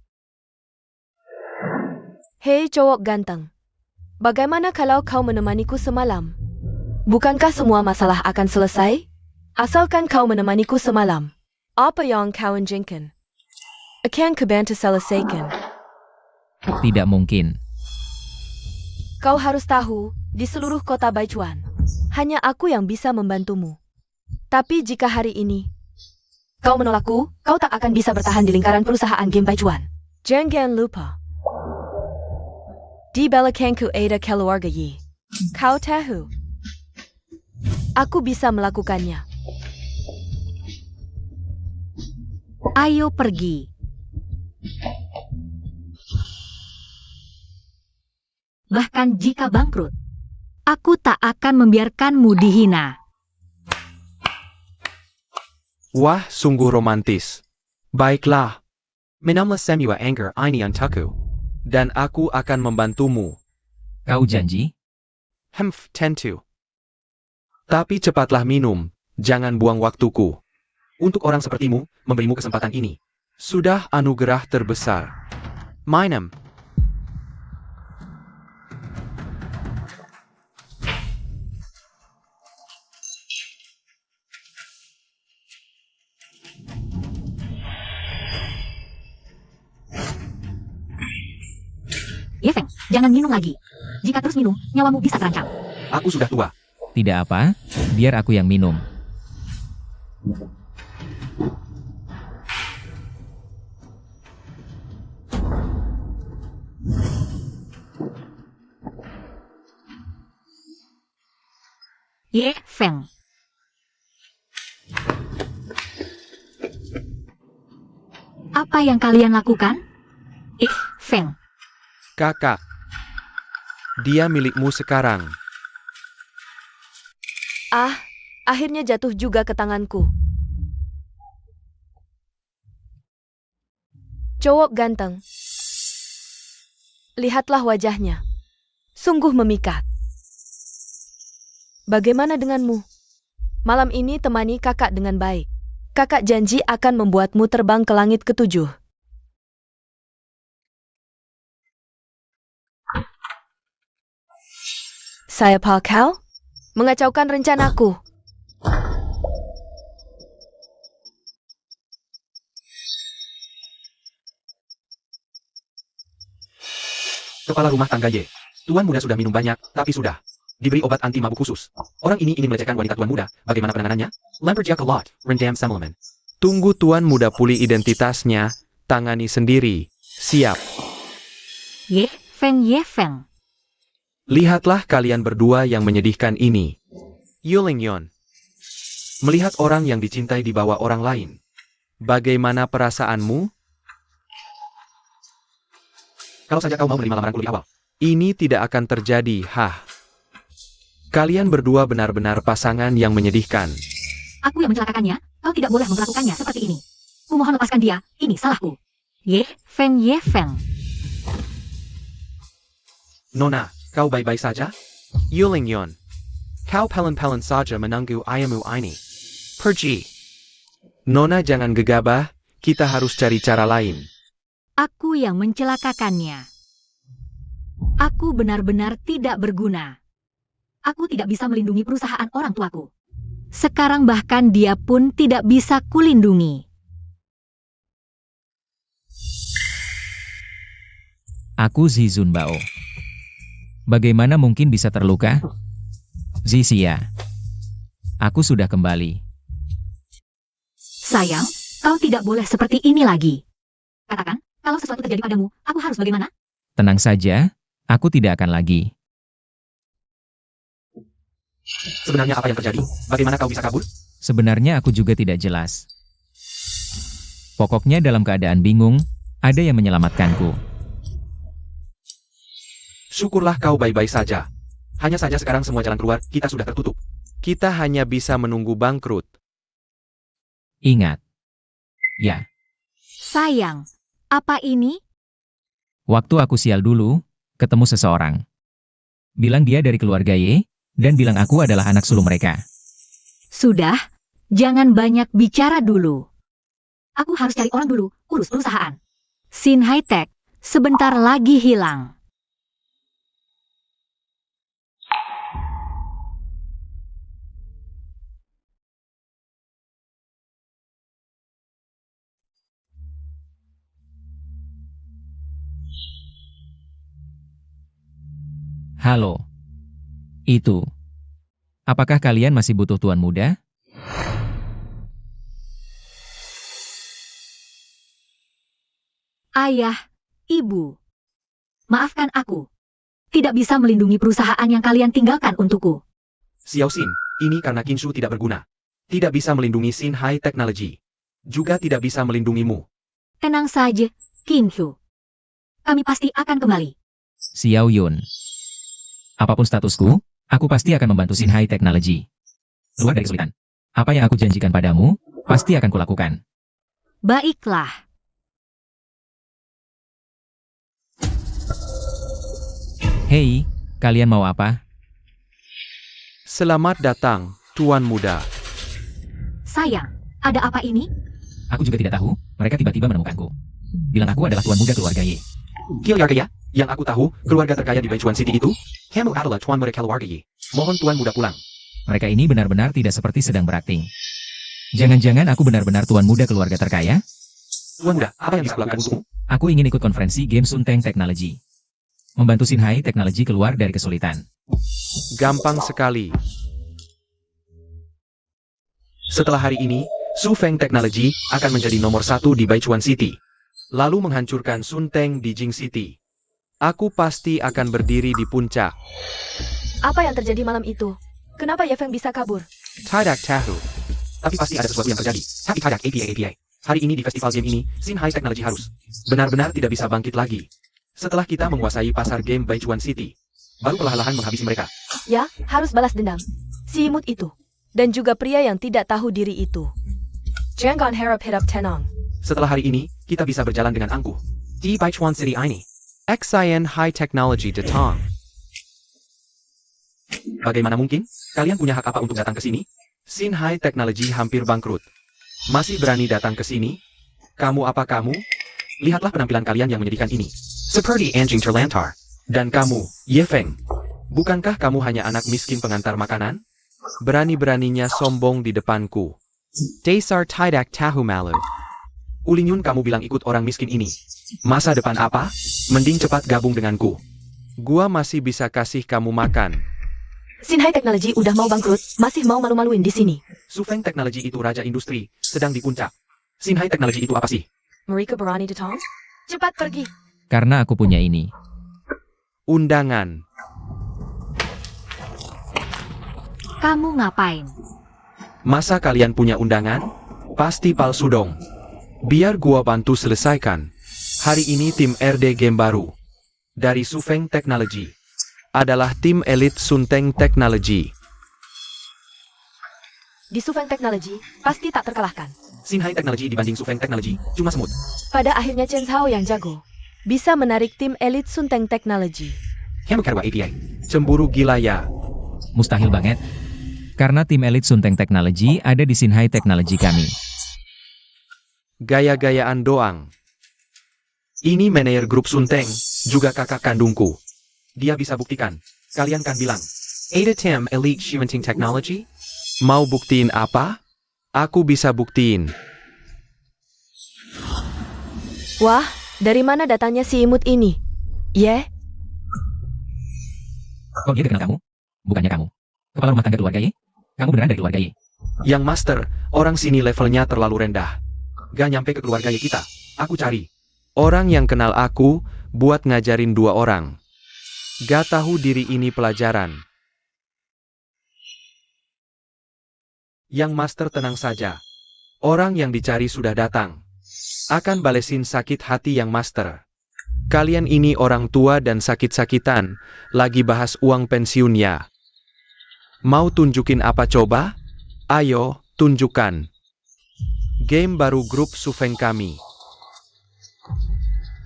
Hei cowok ganteng. Bagaimana kalau kau menemaniku semalam? Bukankah semua masalah akan selesai? Asalkan kau menemaniku semalam. Apa yang kau inginkan? Akan kubantu selesaikan. Tidak mungkin. Kau harus tahu, di seluruh kota Baichuan, hanya aku yang bisa membantumu. Tapi jika hari ini kau menolakku, kau tak akan bisa bertahan di lingkaran perusahaan game Baichuan. Jangan lupa. Di belakangku ada keluarga Yi. Kau tahu. Aku bisa melakukannya. Ayo pergi. Bahkan jika bangkrut, aku tak akan membiarkanmu dihina. Wah, sungguh romantis. Baiklah. Menamlah Semua Anger ini untukku. Dan aku akan membantumu. Kau janji? Tentu. Tapi cepatlah minum, jangan buang waktuku. Untuk orang sepertimu, memberimu kesempatan ini. Sudah anugerah terbesar. Minum. Ye Feng, jangan minum lagi. Jika terus minum, nyawamu bisa terancam. Aku sudah tua. Tidak apa, biar aku yang minum. Ye Feng. Apa yang kalian lakukan? Feng. Kakak. Dia milikmu sekarang. Ah, akhirnya jatuh juga ke tanganku. Cowok ganteng. Lihatlah wajahnya. Sungguh memikat. Bagaimana denganmu? Malam ini temani kakak dengan baik. Kakak janji akan membuatmu terbang ke langit ketujuh. Saya palkau? Mengacaukan rencanaku. Kepala rumah tangga Y. Tuan muda sudah minum banyak, tapi sudah diberi obat anti mabuk khusus. Orang ini ingin melecehkan wanita tuan muda. Bagaimana penanganannya? Lumberjack a lot, rendam Semmelman. Tunggu tuan muda pulih identitasnya, tangani sendiri. Siap. Ye Feng. Lihatlah kalian berdua yang menyedihkan ini. Yulingyon. Melihat orang yang dicintai di bawah orang lain. Bagaimana perasaanmu? Kalau saja kau mau menerima lamaranku lebih awal. Ini tidak akan terjadi, Kalian berdua benar-benar pasangan yang menyedihkan. Aku yang mencelakakannya, kau tidak boleh memperlakukannya seperti ini. Kumohon lepaskan dia, ini salahku. Ye Feng. Nona, kau baik-baik saja? Yulingyon. Kau pelan-pelan saja menunggu ayamu ini. Pergi. Nona jangan gegabah, Kita harus cari cara lain. Aku yang mencelakakannya. Aku benar-benar tidak berguna. Aku tidak bisa melindungi perusahaan orang tuaku. Sekarang bahkan dia pun tidak bisa kulindungi. Aku Zizun Bao. Bagaimana mungkin bisa terluka? Zixia. Aku sudah kembali. Sayang, kau tidak boleh seperti ini lagi. Katakan, kalau sesuatu terjadi padamu, aku harus bagaimana? Tenang saja, aku tidak akan lagi. Sebenarnya apa yang terjadi? Bagaimana kau bisa kabur? Sebenarnya aku juga tidak jelas. Pokoknya dalam keadaan bingung, ada yang menyelamatkanku. Syukurlah kau baik-baik saja. Hanya saja sekarang semua jalan keluar kita sudah tertutup. Kita hanya bisa menunggu bangkrut. Ingat. Ya, Sayang, apa ini? waktu aku sial dulu, ketemu seseorang. Bilang dia dari keluarga Y, dan bilang aku adalah anak sulung mereka. Sudah, jangan banyak bicara dulu. Aku harus cari orang dulu, urus perusahaan. Sin High Tech, sebentar lagi hilang. Halo. Itu. Apakah kalian masih butuh tuan muda? Ayah, ibu. Maafkan aku. Tidak bisa melindungi perusahaan yang kalian tinggalkan untukku. Xiao Xin, ini karena Kinshu tidak berguna. Tidak bisa melindungi Sin High Technology. Juga tidak bisa melindungimu. Tenang saja, Kinshu. Kami pasti akan kembali. Xiao Yun. Apapun statusku, aku pasti akan membantu Sin High Technology. Keluar dari kesulitan. Apa yang aku janjikan padamu, pasti akan kulakukan. Baiklah. Hei, kalian mau apa? Selamat datang, Tuan Muda. Sayang, ada apa ini? Aku juga tidak tahu, mereka tiba-tiba menemukanku. Bilang aku adalah tuan muda keluarga Y. Keluarga ya, yang aku tahu, keluarga terkaya di Baichuan City itu, kamu adalah tuan muda keluarga Yi. Mohon tuan muda pulang. Mereka ini benar-benar tidak seperti sedang berakting. Jangan-jangan aku benar-benar tuan muda keluarga terkaya? Tuan muda, apa yang bisa kulakukan untukmu? Aku ingin ikut konferensi game Sunteng Technology. Membantu Sin High Technology keluar dari kesulitan. Gampang sekali. Setelah hari ini, Su Feng Technology akan menjadi nomor 1 di Baichuan City. Lalu menghancurkan Sunteng di Jing City. Aku pasti akan berdiri di puncak. Apa yang terjadi malam itu? Kenapa Ye Feng bisa kabur? Tidak tahu. Tapi pasti ada sesuatu yang terjadi. Happy Kayak API. Hari ini di festival game ini, Sin High Technology harus benar-benar tidak bisa bangkit lagi. Setelah kita menguasai pasar game Baichuan City, baru perlahan-lahan menghabisi mereka. Ya, harus balas dendam. Si imut itu. Dan juga pria yang tidak tahu diri itu. Jangan harap hidup tenang. Setelah hari ini, kita bisa berjalan dengan angkuh. Di Baichuan City ini. XIN High Technology Datang. Bagaimana mungkin? Kalian punya hak apa untuk datang ke sini? Sin High Technology hampir bangkrut. Masih berani datang ke sini? Kamu apa kamu? Lihatlah penampilan kalian yang menyedihkan ini. Seperti anjing terlantar. Dan kamu, Ye Feng. Bukankah kamu hanya anak miskin pengantar makanan? Berani-beraninya sombong di depanku. Dasar tidak tahu malu. Ulingyun kamu bilang ikut orang miskin ini. Masa depan apa? Mending cepat gabung denganku. Gua masih bisa kasih kamu makan. Sin High Technology udah mau bangkrut, masih mau malu-maluin di sini. Su Feng Technology itu raja industri, sedang di puncak. Sin High Technology itu apa sih? Mereka berani datang? Cepat pergi. Karena aku punya ini. Undangan. Kamu ngapain? Masa kalian punya undangan? Pasti palsu dong. Biar gua bantu selesaikan. Hari ini tim RD Game baru. Dari Su Feng Technology. Adalah tim elit Sunteng Technology. Di Su Feng Technology, pasti tak terkalahkan. Sin High Technology dibanding Su Feng Technology, cuma semut. Pada akhirnya Chen Zhao yang jago. Bisa menarik tim elit Sunteng Technology. Kamu Kerwa API. Cemburu gila ya. Mustahil banget. Karena tim elit Sunteng Technology ada di Sin High Technology kami. Gaya-gayaan doang. Ini manajer grup Sunteng, juga kakak kandungku. Dia bisa buktikan. Kalian kan bilang, Ada Tim Elite Shimenting Technology? Mau buktiin apa? Aku bisa buktiin. Wah, dari mana datangnya si imut ini? Ye? Kok dia kenal kamu? Bukannya kamu. Kepala rumah tangga keluarga Y? Kamu beneran dari keluarga Y? Yang master, orang sini levelnya terlalu rendah. Gak nyampe ke keluarga Y kita. Aku cari. Orang yang kenal aku, buat ngajarin 2 orang. Gak tahu diri ini pelajaran. Yang master tenang saja. Orang yang dicari sudah datang. Akan balesin sakit hati yang master. Kalian ini orang tua dan sakit-sakitan, lagi bahas uang pensiunnya. Mau tunjukin apa coba? Ayo, tunjukkan. Game baru grup Sufeng kami.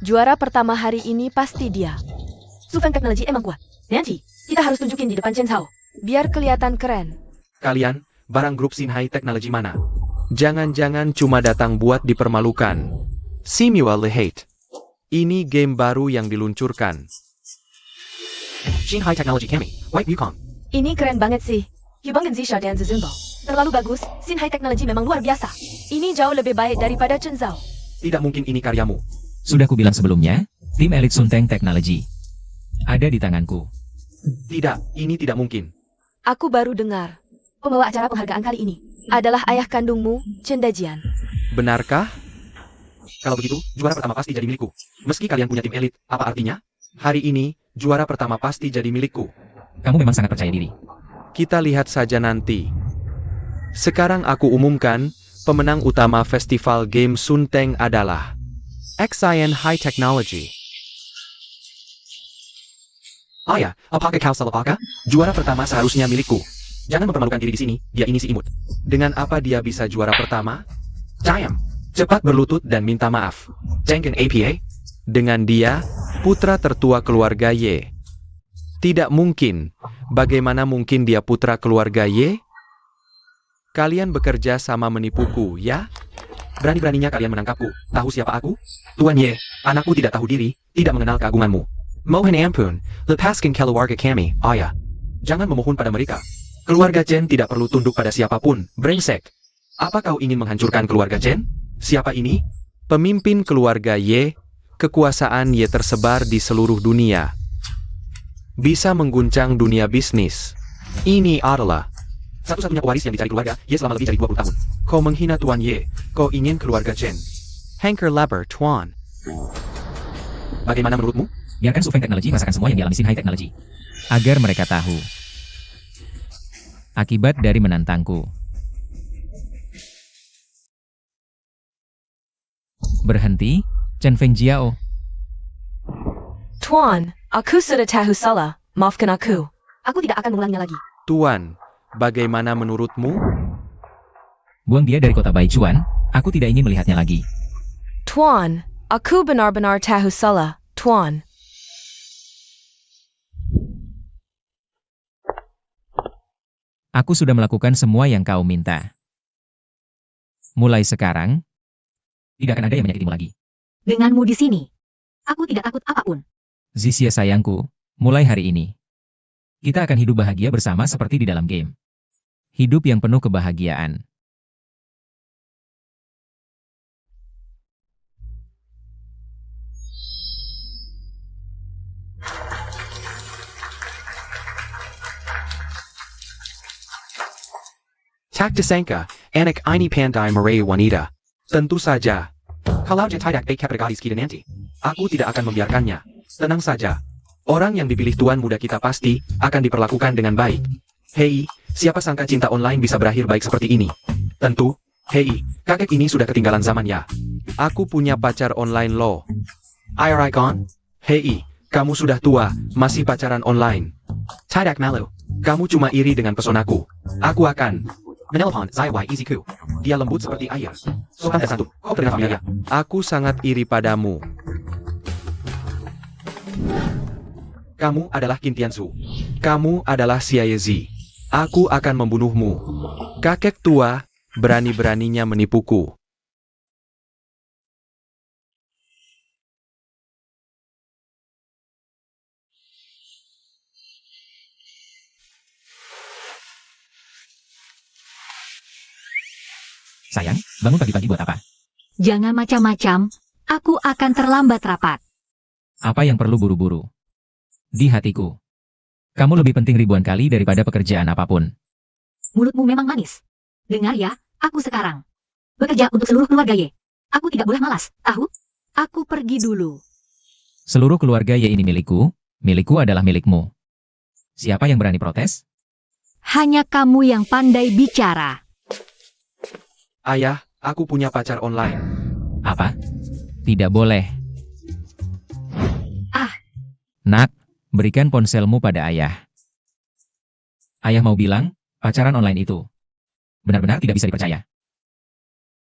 Juara pertama hari ini pasti dia. Sufeng Technology emang kuat. Nanti, kita harus tunjukin di depan Chen Zhao. Biar kelihatan keren. Kalian, barang grup Xinhai Technology mana? Jangan-jangan cuma datang buat dipermalukan. Simua Lehate. Ini game baru yang diluncurkan. Xinhai Technology Kami, White Wukong. Ini keren banget sih. Hubungan Zisha dan Zizunbo. Terlalu bagus, Xinhai Technology memang luar biasa. Ini jauh lebih baik daripada Chen Zhao. Tidak mungkin ini karyamu. Sudah kubilang sebelumnya, tim elit Sunteng Technology. Ada di tanganku. Tidak, ini tidak mungkin. Aku baru dengar. Pembawa acara penghargaan kali ini adalah ayah kandungmu, Chen Dajian. Benarkah? Kalau begitu, juara pertama pasti jadi milikku. Meski kalian punya tim elit, apa artinya? Hari ini, juara pertama pasti jadi milikku. Kamu memang sangat percaya diri. Kita lihat saja nanti. Sekarang aku umumkan, pemenang utama festival game Sunteng adalah Xian High Technology. Ya, apakah kau salah pakai? Juara pertama seharusnya milikku. Jangan mempermalukan diri di sini, dia ini si imut. Dengan apa dia bisa juara pertama? Diam. Cepat berlutut dan minta maaf. Jangan APA. Dengan dia, putra tertua keluarga Y. Tidak mungkin. Bagaimana mungkin dia putra keluarga Y? Kalian bekerja sama menipuku, ya? Berani-beraninya kalian menangkapku. Tahu siapa aku? Tuan Ye, anakku tidak tahu diri, tidak mengenal keagunganmu. Mohon ampun, lepaskan keluarga kami, ayah. Jangan memohon pada mereka. Keluarga Chen tidak perlu tunduk pada siapapun, brengsek. Apa kau ingin menghancurkan keluarga Chen? Siapa ini? Pemimpin keluarga Y, kekuasaan Y tersebar di seluruh dunia. Bisa mengguncang dunia bisnis. Ini adalah satu-satunya pewaris yang dicari keluarga Ye selama lebih dari 20 tahun. Kau menghina Tuan Ye. Kau ingin keluarga Chen. Hanker Laber Tuan. Bagaimana menurutmu? Biarkan Sufeng Technology merasakan semua yang dialami Xinhai Technology. Agar mereka tahu. Akibat dari menantangku. Berhenti, Chen Fengjiao. Tuan, aku sudah tahu salah. Maafkan aku. Aku tidak akan mengulanginya lagi. Tuan, bagaimana menurutmu? Buang dia dari kota Baichuan, aku tidak ingin melihatnya lagi. Tuan, aku benar-benar tahu salah. Tuan. Aku sudah melakukan semua yang kau minta. Mulai sekarang, tidak akan ada yang menyakitimu lagi. Denganmu di sini, aku tidak takut apapun. Zixia sayangku, mulai hari ini, kita akan hidup bahagia bersama seperti di dalam game. Hidup yang penuh kebahagiaan. Tak disangka, anak ini pandai meraih wanita. Tentu saja. Kalau dia tidak baik kepada gadis kita nanti, aku tidak akan membiarkannya. Tenang saja. Orang yang dipilih tuan muda kita pasti akan diperlakukan dengan baik. Hei, siapa sangka cinta online bisa berakhir baik seperti ini? Tentu. Hei, kakek ini sudah ketinggalan zamannya. Aku punya pacar online lo. Air Icon? Hei, kamu sudah tua, masih pacaran online. Tidak malu. Kamu cuma iri dengan pesonaku. Aku akan menelpon Zaiwai Easyku. Dia lembut seperti air. Sopan dan santun. Kau terdengar familiar. Aku sangat iri padamu. Kamu adalah Qin Tianzu. Kamu adalah Xiaozi. Aku akan membunuhmu. Kakek tua, berani-beraninya menipuku. Sayang, bangun pagi-pagi buat apa? Jangan macam-macam, aku akan terlambat rapat. Apa yang perlu buru-buru? Di hatiku, kamu lebih penting ribuan kali daripada pekerjaan apapun. Mulutmu memang manis. Dengar ya, aku sekarang bekerja untuk seluruh keluarga Ye. Aku tidak boleh malas, tahu? Aku pergi dulu. Seluruh keluarga Ye ini milikku, milikku adalah milikmu. Siapa yang berani protes? Hanya kamu yang pandai bicara. Ayah, aku punya pacar online. Apa? Tidak boleh. Ah. Nak, berikan ponselmu pada ayah. Ayah mau bilang, pacaran online itu benar-benar tidak bisa dipercaya.